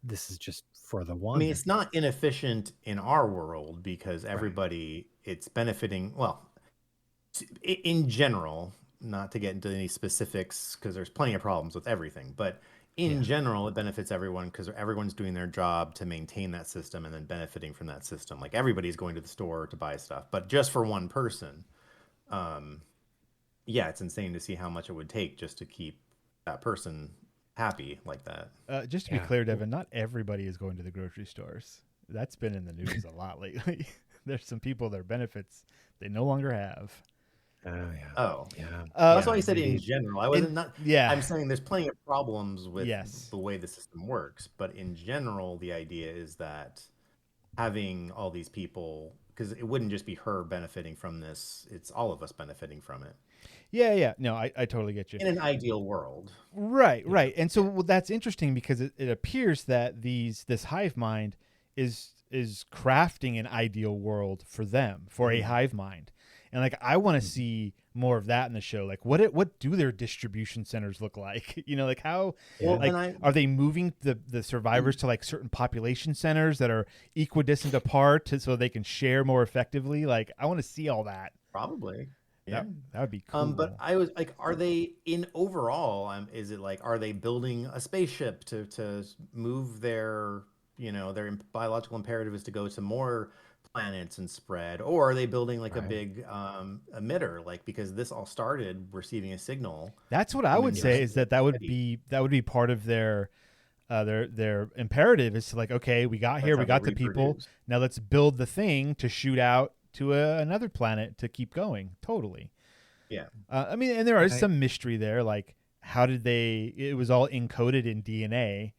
C: this is just for the one.
D: I mean, it's not inefficient in our world because everybody it's benefiting. Well, in general, not to get into any specifics because there's plenty of problems with everything, but in general, it benefits everyone because everyone's doing their job to maintain that system and then benefiting from that system. Like everybody's going to the store to buy stuff, but just for one person, yeah, it's insane to see how much it would take just to keep that person happy like that.
B: Just to be clear, Devon, not everybody is going to the grocery stores. That's been in the news a lot lately. There's some people, their benefits they no longer have.
D: That's why I said in general. I wasn't I'm saying there's plenty of problems with the way the system works, but in general, the idea is that having all these people, because it wouldn't just be her benefiting from this; it's all of us benefiting from it.
B: Yeah. No, I totally get you.
D: In an ideal world,
B: right. And so that's interesting because it appears that this hive mind is crafting an ideal world for them, for a hive mind. And like I want to see more of that in the show. Like what do their distribution centers look like? Like how are they moving the survivors to like certain population centers that are equidistant apart so they can share more effectively? Like I want to see all that.
D: Probably. Yeah,
B: that would be cool.
D: But I was like, are they in overall? Is it like, are they building a spaceship to move their their biological imperative is to go to more planets and spread, or are they building like a big emitter, like because this all started receiving a signal?
B: That's what I would say is that would be part of their imperative is to like, okay, we got here, we got the people, now let's build the thing to shoot out to another planet to keep going. Totally.
D: Yeah.
B: I mean, and there is some mystery there, like how did it was all encoded in DNA,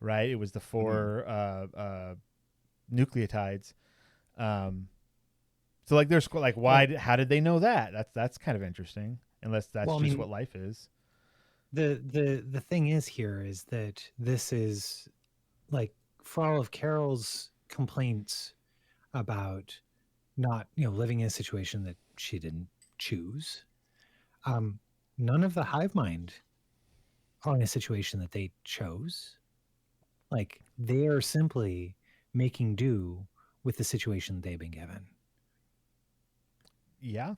B: right? It was the 4 nucleotides. So like there's like how did they know that? That's kind of interesting, unless that's what life is.
C: The thing is here is that this is like for all of Carol's complaints about not living in a situation that she didn't choose, none of the hive mind are in a situation that they chose. Like they are simply making do with the situation they've been given.
B: Yeah.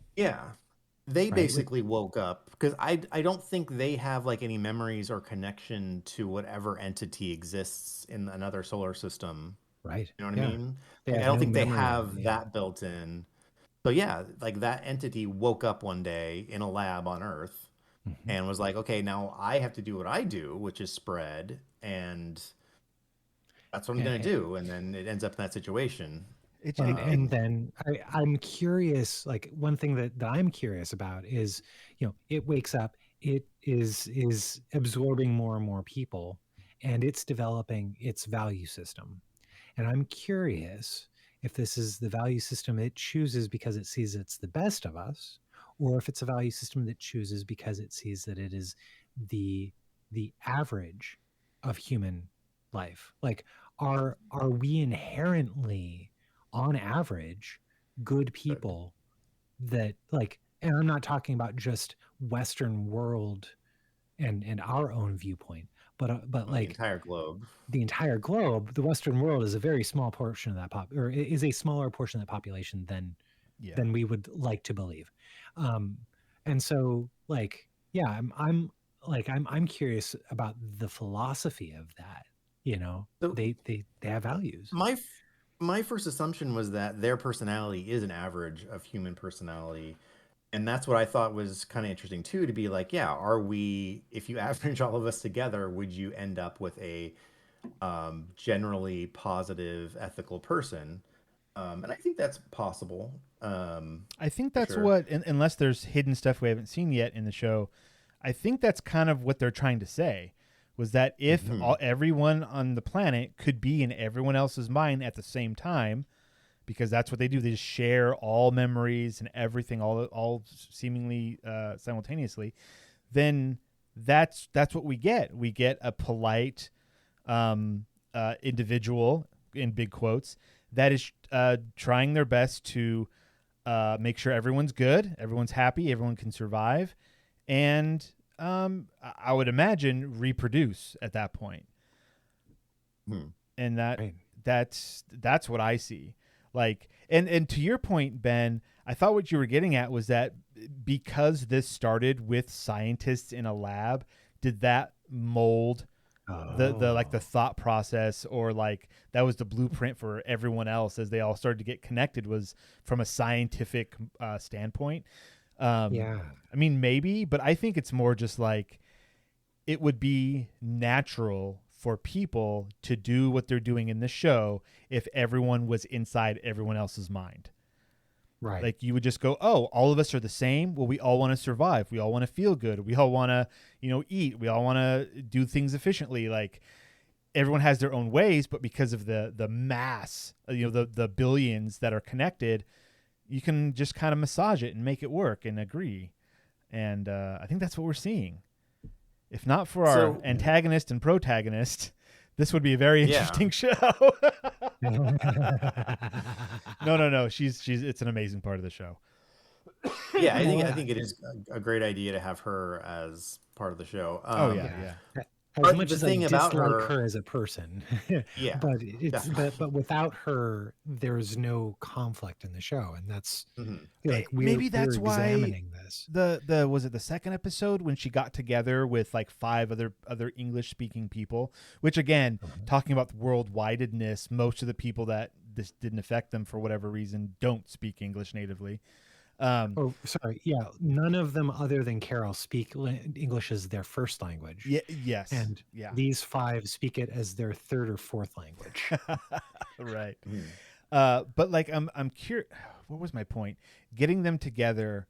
D: They basically woke up because I don't think they have like any memories or connection to whatever entity exists in another solar system.
C: Right.
D: You know what I mean? I don't think they have that built in. So yeah, like that entity woke up one day in a lab on Earth
C: Mhm.
D: and was like, okay, now I have to do what I do, which is spread, and that's what I'm gonna
C: And,
D: do. And then it ends up in that situation.
B: It's
C: and then I'm curious, like one thing that I'm curious about is, it wakes up, it is absorbing more and more people, and it's developing its value system. And I'm curious if this is the value system it chooses because it sees it's the best of us, or if it's a value system that chooses because it sees that it is the the average of human life. Like, are we inherently, on average, good people that, like, and I'm not talking about just Western world and our own viewpoint, but
D: The
C: like
D: entire globe.
C: the entire globe. The Western world is a very small portion of that or is a smaller portion of that population
B: yeah.
C: than we would like to believe. Um, and so, like, yeah, I'm curious about the philosophy of that.
D: So
C: They have values.
D: my first assumption was that their personality is an average of human personality. And that's what I thought was kind of interesting too, to be like, yeah, are we, if you average all of us together, would you end up with a generally positive, ethical person? And I think that's possible,
B: I think
D: for
B: that's
D: sure.
B: what, unless there's hidden stuff we haven't seen yet in the show, I think that's kind of what they're trying to say, was that if
D: Hmm.
B: everyone on the planet could be in everyone else's mind at the same time, because that's what they do, they just share all memories and everything, all seemingly simultaneously, then that's what we get. We get a polite individual, in big quotes, that is trying their best to make sure everyone's good, everyone's happy, everyone can survive, and I would imagine reproduce at that point.
D: Hmm.
B: And
C: Right.
B: that's what I see. Like, and to your point, Ben, I thought what you were getting at was that because this started with scientists in a lab, did that mold the like the
C: Oh,
B: thought process, or like that was the blueprint for everyone else as they all started to get connected, was from a scientific standpoint.
C: yeah.
B: I mean, maybe, but I think it's more just like it would be natural for people to do what they're doing in the show if everyone was inside everyone else's mind.
C: Right.
B: Like, you would just go, oh, all of us are the same. Well, we all want to survive. We all want to feel good. We all want to, eat. We all want to do things efficiently. Like, everyone has their own ways, but because of the mass, the billions that are connected, you can just kind of massage it and make it work and agree. And I think that's what we're seeing. If not for our
D: So
B: antagonist and protagonist, this would be a very
D: yeah,
B: interesting show. No. She's it's an amazing part of the show.
D: yeah, I
C: Well,
D: think it is a great idea to have her as part of the show.
B: Oh yeah,
C: yeah.
B: yeah.
C: As
D: But
C: much
D: the
C: as I
D: thing about
C: dislike
D: her,
C: her as a person,
D: yeah,
C: but
D: definitely.
C: without her, there's no conflict in the show, and that's
D: Mhm.
C: like
B: Maybe
C: we're
B: that's why
C: examining this.
B: the was it the second episode when she got together with like five other English speaking people, which again,
C: Uh-huh.
B: talking about the worldwidedness, most of the people that this didn't affect them for whatever reason don't speak English natively.
C: Oh, sorry. Yeah, none of them other than Carol speak English as their first language,
B: Yeah, yes,
C: and
B: yeah.
C: these five speak it as their third or fourth language.
B: Right.
D: Mhm.
B: But like I'm curious. What was my point? Getting them together.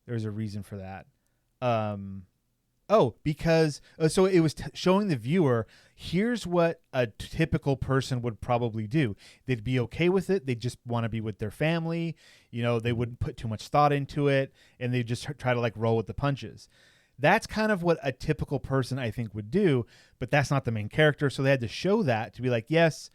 B: There's a reason for that. Because so it was showing the viewer, here's what a typical person would probably do. They'd be okay with it. They'd just want to be with their family. They wouldn't put too much thought into it, and they just try to like roll with the punches. That's kind of what a typical person, I think, would do, but that's not the main character. So they had to show that to be like, yes,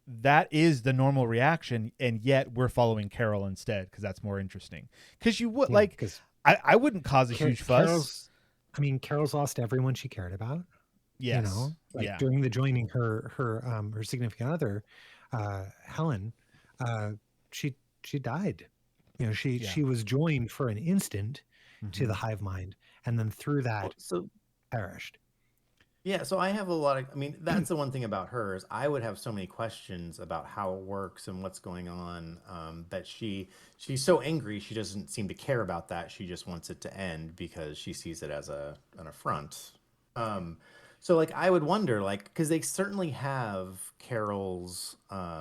B: that is the normal reaction, and yet we're following Carol instead because that's more interesting. Because you would
C: Yeah,
B: like,
C: because
B: I wouldn't cause a huge fuss.
C: Carol's lost everyone she cared about.
B: Yes.
C: Like
B: Yeah.
C: during the joining, her significant other, Helen, uh, she died.
B: Yeah.
C: She was joined for an instant to
B: Mm-hmm.
C: the hive mind, and then through
D: Well,
C: that
D: so
C: perished.
D: Yeah, so I have a lot of, I mean, that's the one thing about her is I would have so many questions about how it works and what's going on, that she's so angry she doesn't seem to care about that. She just wants it to end because she sees it as an affront. Um, so like I would wonder like because they certainly have Carol's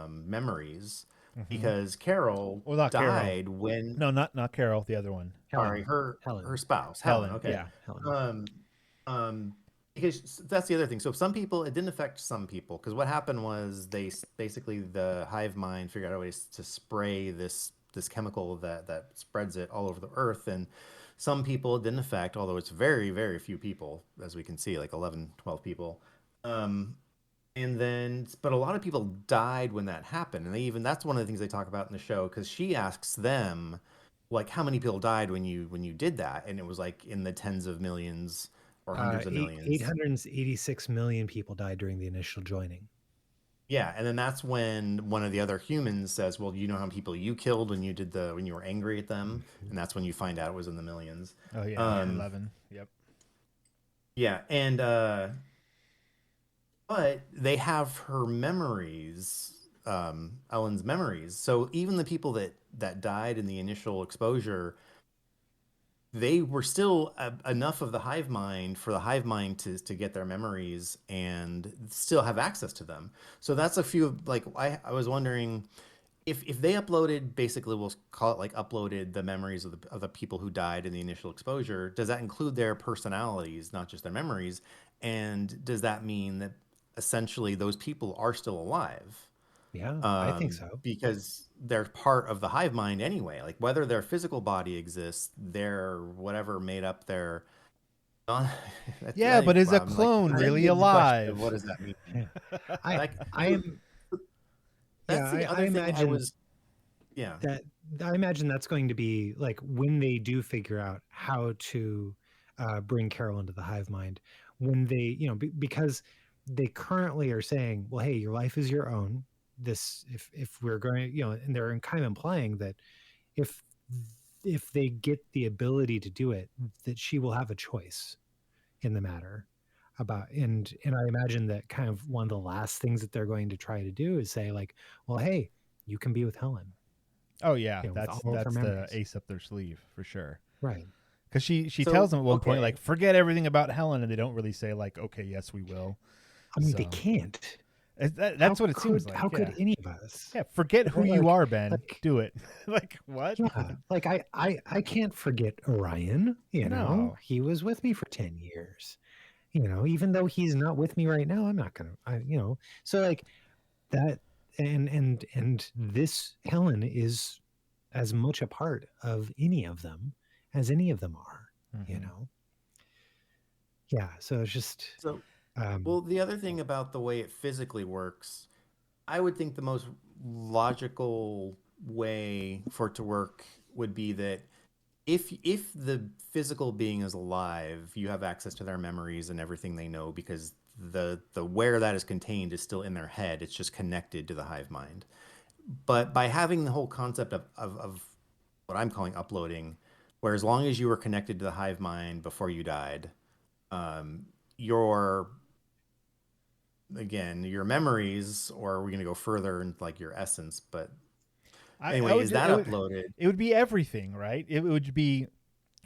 D: memories
B: Hmm.
D: because Carol
B: Well, not Carol.
D: died when
B: No, not Carol. The other one,
D: sorry,
C: Helen.
D: her
C: Helen.
D: spouse, Helen.
B: Helen.
D: Okay.
B: Yeah.
C: Helen.
D: Um, um, because that's the other thing. So some people, it didn't affect some people because what happened was basically the hive mind figured out ways to spray this chemical that spreads it all over the earth, and some people it didn't affect, although it's very very few people, as we can see, like 11, 12 people. Um, and then, but a lot of people died when that happened. And they even, that's one of the things they talk about in the show, because she asks them, like, how many people died when you did that? And it was like in the tens of millions or hundreds of
C: Eight
D: millions.
C: hundred eighty-six million people died during the initial joining.
D: Yeah. And then that's when one of the other humans says, well, you know how many people you killed when you did when you were angry at them? And that's when you find out it was in the millions.
B: Oh yeah,
C: Yeah.
B: 11. Yep.
D: Yeah. And, but they have her memories, Ellen's memories. So even the people that died in the initial exposure, they were still enough of the hive mind for the hive mind to get their memories and still have access to them. So that's a few of like I was wondering if they uploaded, basically we'll call it like uploaded the memories of the people who died in the initial exposure, does that include their personalities, not just their memories? And does that mean that essentially those people are still alive?
C: Yeah, I think so.
D: Because they're part of the hive mind anyway. Like whether their physical body exists, their whatever made up their uh,
B: Yeah, but is a
D: I'm like
B: clone
C: I
D: that
B: really
D: begs the question of
B: alive?
D: what does that mean?
C: yeah. I
D: Like
C: I
D: so
C: am yeah,
D: that's the
C: I
D: other thing I
C: imagine
D: was yeah.
C: that I imagine that's going to be like when they do figure out how to bring Carol into the hive mind, when they, because they currently are saying, well, hey, your life is your own. This, if we're going, and they're kind of implying that if if they get the ability to do it, that she will have a choice in the matter about and I imagine that kind of one of the last things that they're going to try to do is say like, well, hey, you can be with Helen,
B: Oh yeah,
C: with
B: that's
C: all of her
B: that's the
C: memories.
B: ace up their sleeve for sure.
C: Right.
B: Because she tells
D: So
B: them at one point
D: okay.
B: like, forget everything about Helen, and they don't really say like, okay, yes, we will.
C: I mean, they
B: So
C: can't.
B: that's what it seems
C: How
B: like.
C: could
B: Yeah,
C: any of us?
B: yeah. Forget who
C: Right?
B: you are, Ben.
C: Like
B: Do it. Like what?
C: yeah, like I can't forget Orion,
B: No.
C: he was with me for 10 years. Even though he's not with me right now, I'm not gonna so like that and this Helen is as much a part of any of them as any of them are, you
B: Hmm.
C: know. Yeah, so it's just
D: So
C: um
D: well the other thing about the way it physically works, I would think the most logical way for it to work would be that if the physical being is alive, you have access to their memories and everything they know because the where that is contained is still in their head. It's just connected to the hive mind. But by having the whole concept of what I'm calling uploading, where as long as you were connected to the hive mind before you died, your again your memories, or are we going to go further into like your essence? But
B: I
D: anyway,
B: would
D: is that
B: it would
D: uploaded?
B: it would be everything, right? It would be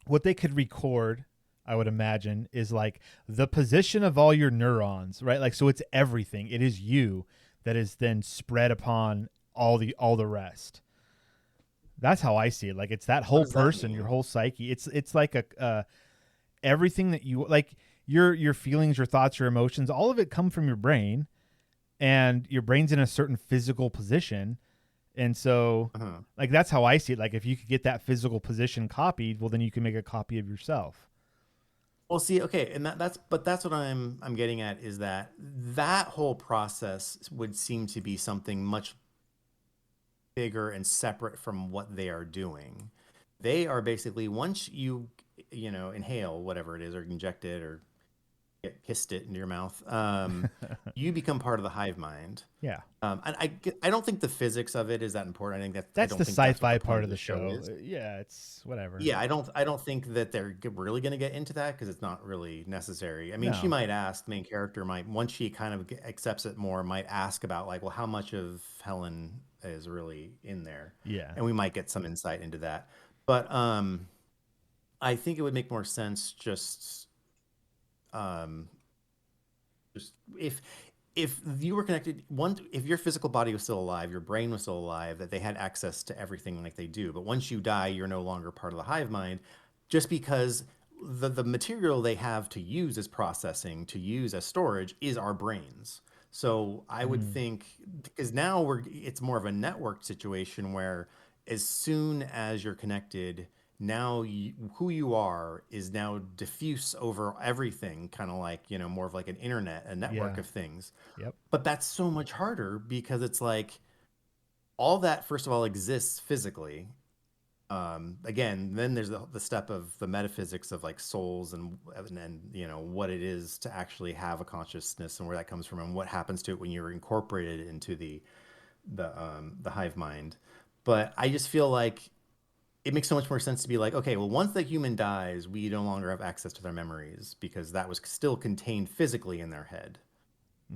B: what they could record. I would imagine is like the position of all your neurons, right? Like so, it's everything. It is you that is then spread upon all the rest. That's how I see it. Like it's that
D: What
B: whole
D: does that
B: person, your
D: mean?
B: whole psyche. It's like a everything that you like your feelings, your thoughts, your emotions, all of it come from your brain, and your brain's in a certain physical position. And so
D: Uh-huh.
B: like that's how I see it. Like if you could get that physical position copied, well then you can make a copy of yourself.
D: Well, see, okay, and that's what I'm getting at is that that whole process would seem to be something much bigger and separate from what they are doing. They are basically once you inhale whatever it is or inject it or kissed it into your mouth, you become part of the hive mind.
B: Yeah.
D: I don't think the physics of it is that important. I think I
B: That's
D: don't
B: the
D: think that's what
B: sci-fi
D: the point
B: part
D: of
B: of
D: the
B: the
D: show
B: show.
D: is.
B: Yeah, it's whatever.
D: Yeah, I don't think that they're really going to get into that because it's not really necessary. I mean, she
B: No.
D: might ask, the main character might, once she kind of accepts it more, might ask about like, well, how much of Helen is really in there,
B: Yeah.
D: and we might get some insight into that. But I think it would make more sense um, just if you were connected, one, if your physical body was still alive, your brain was still alive, that they had access to everything like they do. But once you die, you're no longer part of the hive mind, just because the material they have to use as processing, to use as storage, is our brains. So I would
B: Mm.
D: think, because now it's more of a networked situation where as soon as you're connected, now who you are is now diffuse over everything, kind of like, more of like an internet, a network
B: Yeah.
D: of things.
B: Yep.
D: But that's so much harder because it's like all that, first of all, exists physically. Again, then there's the step of the metaphysics of like souls and what it is to actually have a consciousness and where that comes from and what happens to it when you're incorporated into the hive mind. But I just feel like it makes so much more sense to be like, okay, well, once the human dies, we no longer have access to their memories because that was still contained physically in their head.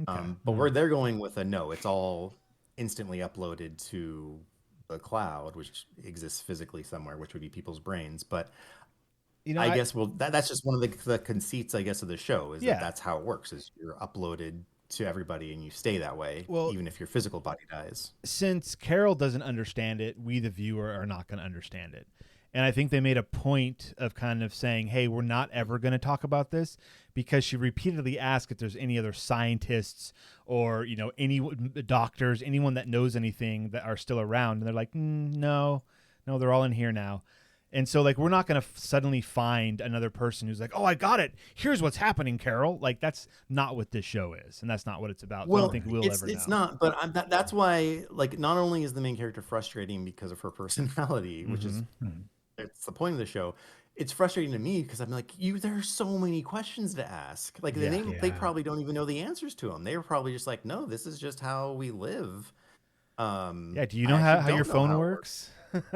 B: Okay.
D: But where they're going with a no, it's all instantly uploaded to the cloud, which exists physically somewhere, which would be people's brains. But I
B: I
D: guess, well, that's just one of the conceits, I guess, of the show is that
B: yeah.
D: that's how it works: is you're uploaded to everybody and you stay that way,
B: Well,
D: even if your physical body dies.
B: since Carol doesn't understand it, we the viewer are not going to understand it. And I think they made a point of kind of saying, "Hey, we're not ever going to talk about this," because she repeatedly asked if there's any other scientists or any doctors, anyone that knows anything that are still around, and they're like, "No, no, they're all in here now." And so, like, we're not going to suddenly find another person who's like, "Oh, I got it. Here's what's happening, Carol." Like, that's not what this show is, and that's not what it's about. So I don't
D: Well,
B: think we'll ever
D: it's
B: know.
D: not, but that's why, like, not only is the main character frustrating because of her personality, which is
B: Mm-hmm.
D: it's the point of the show. It's frustrating to me because I'm like, there are so many questions to ask. Like,
B: Yeah.
D: they probably don't even know the answers to them. They were probably just like, no, this is just how we live.
B: Yeah. Do you
D: I
B: know
D: actually
B: how your
D: don't know
B: phone
D: how it works.
B: works?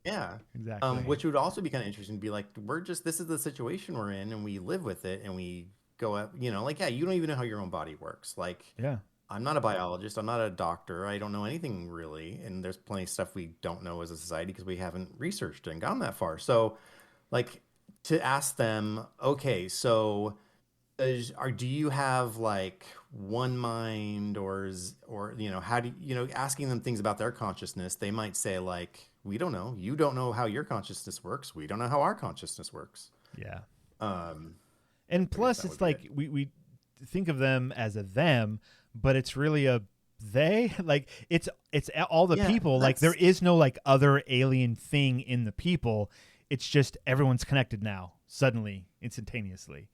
D: Yeah.
B: Exactly.
D: Which would also be kind of interesting to be like, this is the situation we're in and we live with it and we go up, like, yeah, you don't even know how your own body works. Like,
B: Yeah.
D: I'm not a biologist. I'm not a doctor. I don't know anything really. And there's plenty of stuff we don't know as a society because we haven't researched and gone that far. So, like, to ask them, okay, so do you have like one mind or how do asking them things about their consciousness, they might say like, we don't know. You don't know how your consciousness works. We don't know how our consciousness works.
B: Yeah.
D: Um,
B: And
D: I guess
B: plus,
D: that would
B: it's
D: be
B: like
D: it.
B: we think of them as a them, but it's really a they. Like it's all the
D: Yeah,
B: people. Like there
D: that's
B: is no like other alien thing in the people. It's just everyone's connected now, suddenly, instantaneously.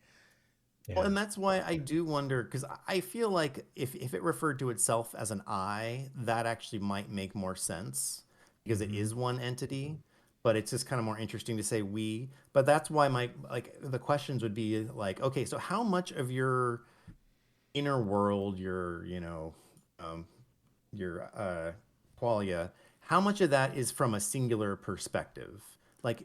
D: Well,
C: Yeah.
D: and that's why I do wonder, because I feel like if it referred to itself as an I, that actually might make more sense because it
B: Mm-hmm.
D: is one entity. But it's just kind of more interesting to say we. But that's why the questions would be like, okay, so how much of your inner world, um, your qualia, how much of that is from a singular perspective? Like,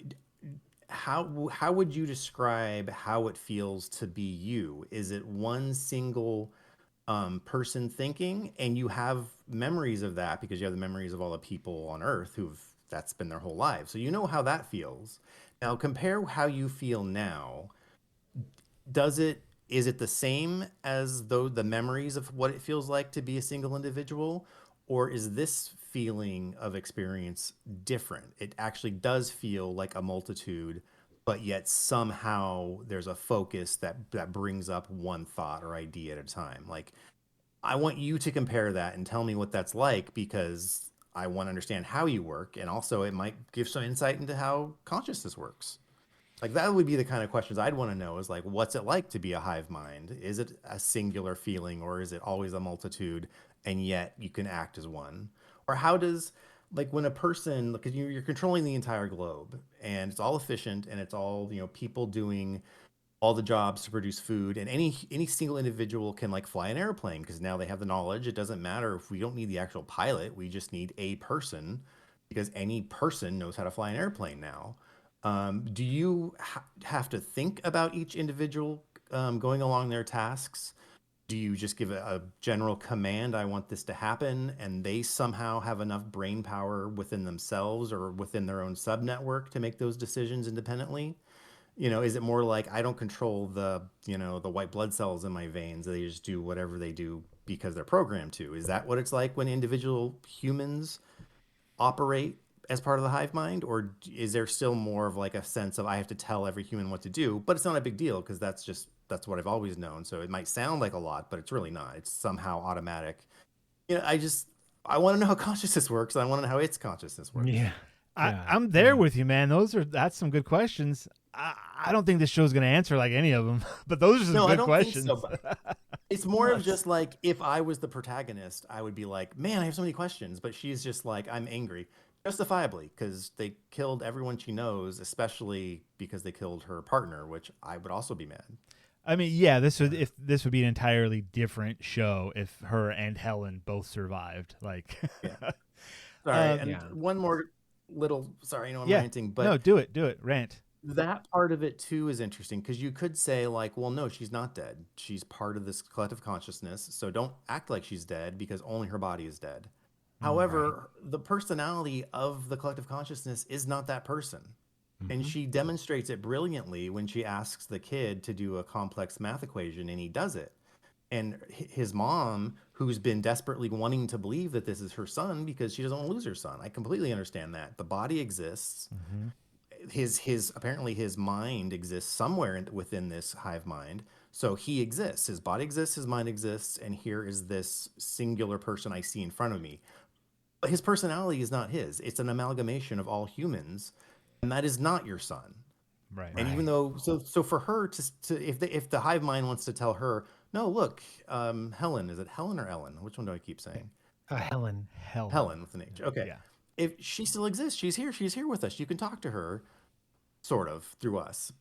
D: how would you describe how it feels to be you? Is it one single person thinking, and you have memories of that because you have the memories of all the people on Earth who've that's been their whole lives, so you know how that feels. Now compare how you feel now. Is it the same as though the memories of what it feels like to be a single individual, or is this feeling of experience different? It actually does feel like a multitude, but yet somehow there's a focus that brings up one thought or idea at a time. Like, I want you to compare that and tell me what that's like because I want to understand how you work, and also it might give some insight into how consciousness works. Like, that would be the kind of questions I'd want to know, is like, what's it like to be a hive mind? Is it a singular feeling, or is it always a multitude and yet you can act as one? Or how does, like, when a person, because you're controlling the entire globe and it's all efficient and it's all, people doing all the jobs to produce food, and any single individual can like fly an airplane because now they have the knowledge. It doesn't matter if we don't need the actual pilot, we just need a person because any person knows how to fly an airplane now. Do you have to think about each individual going along their tasks? Do you just give a general command, I want this to happen, and they somehow have enough brain power within themselves or within their own subnetwork to make those decisions independently? Is it more like I don't control the white blood cells in my veins? They just do whatever they do because they're programmed to. Is that what it's like when individual humans operate as part of the hive mind? Or is there still more of like a sense of I have to tell every human what to do, but it's not a big deal because that's what I've always known. So it might sound like a lot, but it's really not. It's somehow automatic. I want to know how consciousness works. And I want to know how its consciousness works.
C: Yeah.
B: I'm there with you, man. That's some good questions. I don't think this show's going to answer like any of them, but those are some good questions.
D: Think so, but it's more of just like, if I was the protagonist, I would be like, man, I have so many questions, but she's just like, I'm angry, justifiably, because they killed everyone she knows, especially because they killed her partner, which I would also be mad.
B: I mean, yeah, this would be an entirely different show if her and Helen both survived. Like,
D: yeah. Sorry, and one more little. Sorry, I'm ranting, but
B: no, do it, rant.
D: That part of it too is interesting because you could say like, well, no, she's not dead. She's part of this collective consciousness, so don't act like she's dead because only her body is dead. However, the personality of the collective consciousness is not that person. And she demonstrates it brilliantly when she asks the kid to do a complex math equation, and he does it. And his mom, who's been desperately wanting to believe that this is her son because she doesn't want to lose her son. I completely understand that. The body exists. Apparently his mind exists somewhere within this hive mind. So he exists. His body exists, his mind exists, and here is this singular person I see in front of me. But his personality is not his. It's an amalgamation of all humans. And that is not your son,
B: right?
D: And even though, so for her to if the hive mind wants to tell her, no, look, Helen, is it Helen or Ellen? Which one do I keep saying?
C: Helen
D: with an H. Okay,
B: yeah.
D: If she still exists, she's here with us. You can talk to her, sort of through us.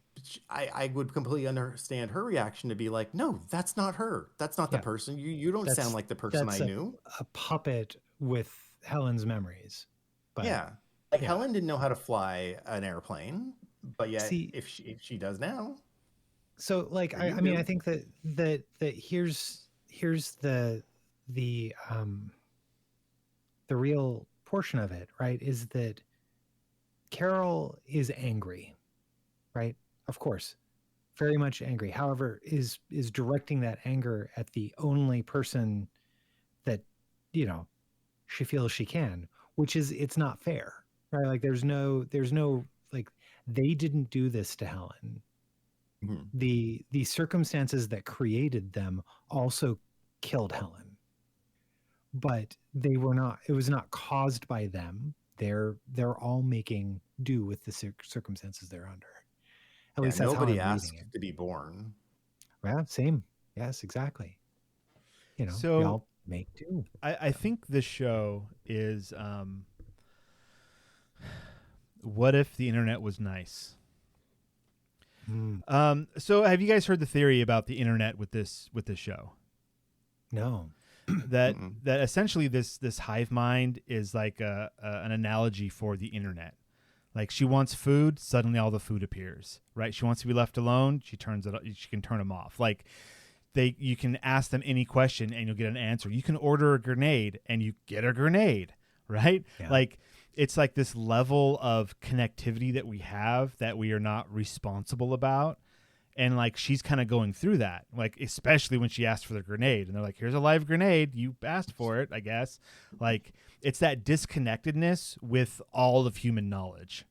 D: I would completely understand her reaction to be like, no, that's not her. That's not the person. You don't sound like the person I knew.
C: A puppet with Helen's memories. But
D: Helen didn't know how to fly an airplane, but yet if she does now.
C: So like I mean I think that here's the real portion of it, right? Is that Carol is angry, right? Of course, very much angry. However, is directing that anger at the only person that she feels she can, which is it's not fair. Right, like there's no like they didn't do this to Helen. The circumstances that created them also killed Helen, but they were not. It was not caused by them. They're all making do with the circumstances they're under. At least that's
D: nobody
C: how I'm
D: asked
C: reading it.
D: to be born.
C: Yeah, same. Yes, exactly.
B: So
C: we all make do.
B: I think this show is. What if the internet was nice? So have you guys heard the theory about the internet with this show?
C: No.
B: That essentially this hive mind is like an analogy for the internet. Like she wants food, suddenly all the food appears, right? She wants to be left alone, she can turn them off. Like you can ask them any question and you'll get an answer. You can order a grenade and you get a grenade, right?
C: Yeah.
B: Like it's like this level of connectivity that we have that we are not responsible about. And like, she's kind of going through that, like, especially when she asked for the grenade and they're like, here's a live grenade. You asked for it, I guess. Like it's that disconnectedness with all of human knowledge,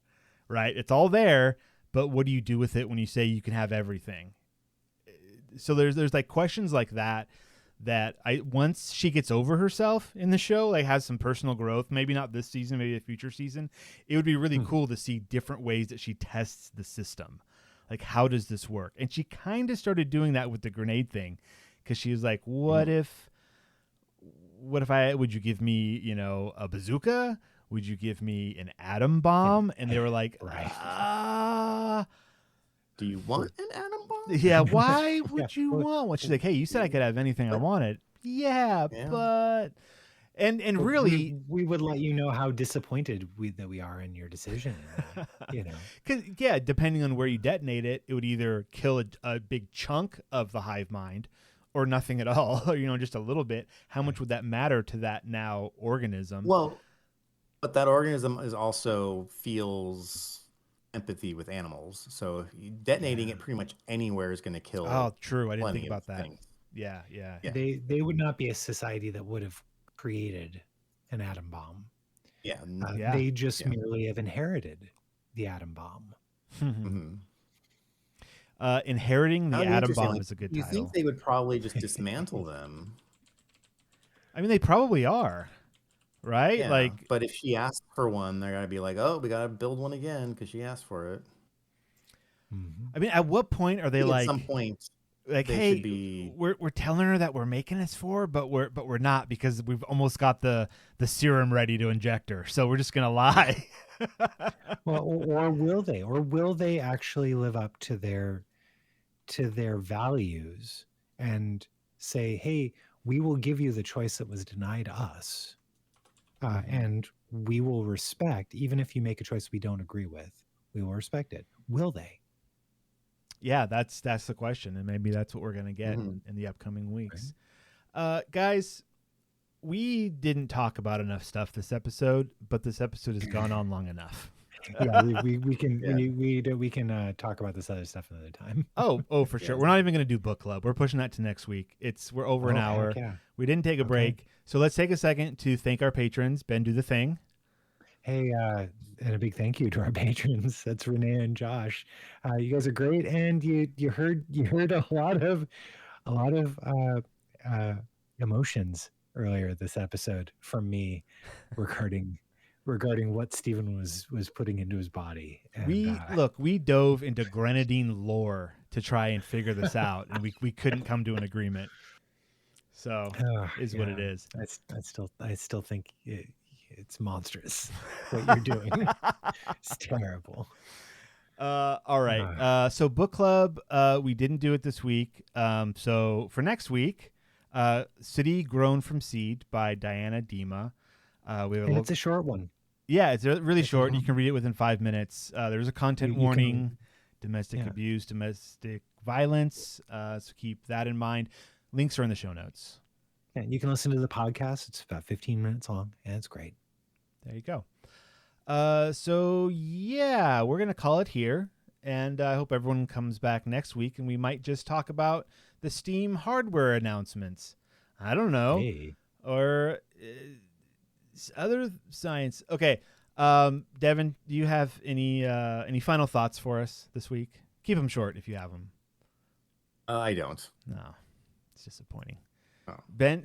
B: right? It's all there, but what do you do with it when you say you can have everything? So there's like questions like that once she gets over herself in the show, like has some personal growth, maybe not this season, maybe a future season, it would be really cool to see different ways that she tests the system. Like, how does this work? And she kind of started doing that with the grenade thing because she was like, would you give me, a bazooka? Would you give me an atom bomb? And they were like,
D: do you want an atom bomb?
B: Yeah, why would you
C: well,
B: want one? She's like, hey, you said I could have anything I wanted. Yeah,
D: Yeah.
B: but and
C: But
B: really,
C: we would let you know how disappointed that we are in your decision. You know,
B: because yeah, depending on where you detonate it, it would either kill a big chunk of the hive mind, or nothing at all. Or, just a little bit. How much would that matter to that now organism?
D: Well, but that organism is also feels empathy with animals. So detonating it pretty much anywhere is going to kill.
B: Oh, true. I didn't
D: plenty
B: think about
D: of
B: that.
D: things.
B: Yeah.
D: Yeah.
C: they would not be a society that would have created an atom bomb.
D: Yeah.
B: Yeah.
C: They just merely have inherited the atom bomb.
D: Mhm.
B: Inheriting the
D: That'd be
B: atom
D: interesting.
B: bomb
D: Like,
B: is a good
D: you
B: title.
D: think they would probably just dismantle them?
B: I mean, they probably are, right?
D: Yeah.
B: Like,
D: but if she asked for one, they're gonna be like, "Oh, we gotta build one again because she asked for it."
B: I mean, at what point are they
D: At
B: like,
D: some point,
B: like,
D: they
B: hey,
D: should be-
B: we're telling her that we're making this for her, but we're not, because we've almost got the serum ready to inject her, so we're just gonna lie.
C: Well, or will they? Or will they actually live up to their values and say, "Hey, we will give you the choice that was denied us, and we will respect, even if you make a choice we don't agree with, we will respect it." Will they?
B: Yeah, that's the question, and maybe that's what we're gonna get in the upcoming weeks. Guys, we didn't talk about enough stuff this episode, but this episode has gone on long enough.
C: Yeah, we can we can talk about this other stuff another time.
B: Oh, for sure. We're not even gonna do book club. We're pushing that to next week. We're over an
C: Oh, heck
B: hour.
C: yeah.
B: We didn't take a break, so let's take a second to thank our patrons. Ben, do the thing.
C: Hey, and a big thank you to our patrons. That's Renee and Josh. You guys are great, and you heard a lot of emotions earlier this episode from me regarding what Stephen was putting into his body. And,
B: we dove into grenadine lore to try and figure this out, and we couldn't come to an agreement. So is what it is.
C: I still think it's monstrous what you're doing. It's terrible.
B: All right. So book club, we didn't do it this week. So for next week, City Grown from Seed by Diana Dima.
C: It's a short one.
B: Yeah, it's really short. You can read it within 5 minutes. There's a content warning, domestic abuse, domestic violence. So keep that in mind. Links are in the show notes.
C: Yeah, you can listen to the podcast. It's about 15 minutes long, and it's great.
B: There you go. So yeah, we're gonna call it here, and I hope everyone comes back next week, and we might just talk about the Steam hardware announcements. I don't know, or other science. Okay, Devon, do you have any final thoughts for us this week? Keep them short if you have them.
D: I don't.
B: No, it's disappointing.
D: Oh.
B: Ben,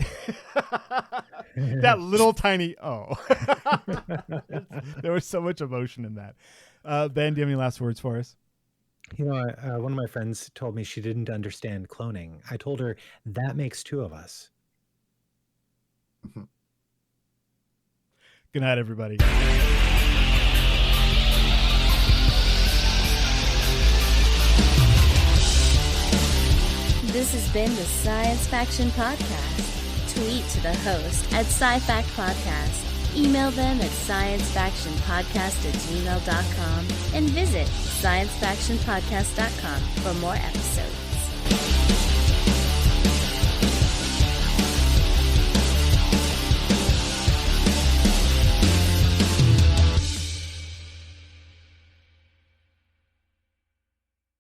B: that little tiny there was so much emotion in that. Ben, do you have any last words for us?
C: You know, one of my friends told me she didn't understand cloning. I told her that makes two of us.
B: Good night, everybody.
A: This has been the Science Faction Podcast. Tweet to the host at SciFact Podcast. Email them at sciencefactionpodcast@gmail.com and visit sciencefactionpodcast.com for more episodes.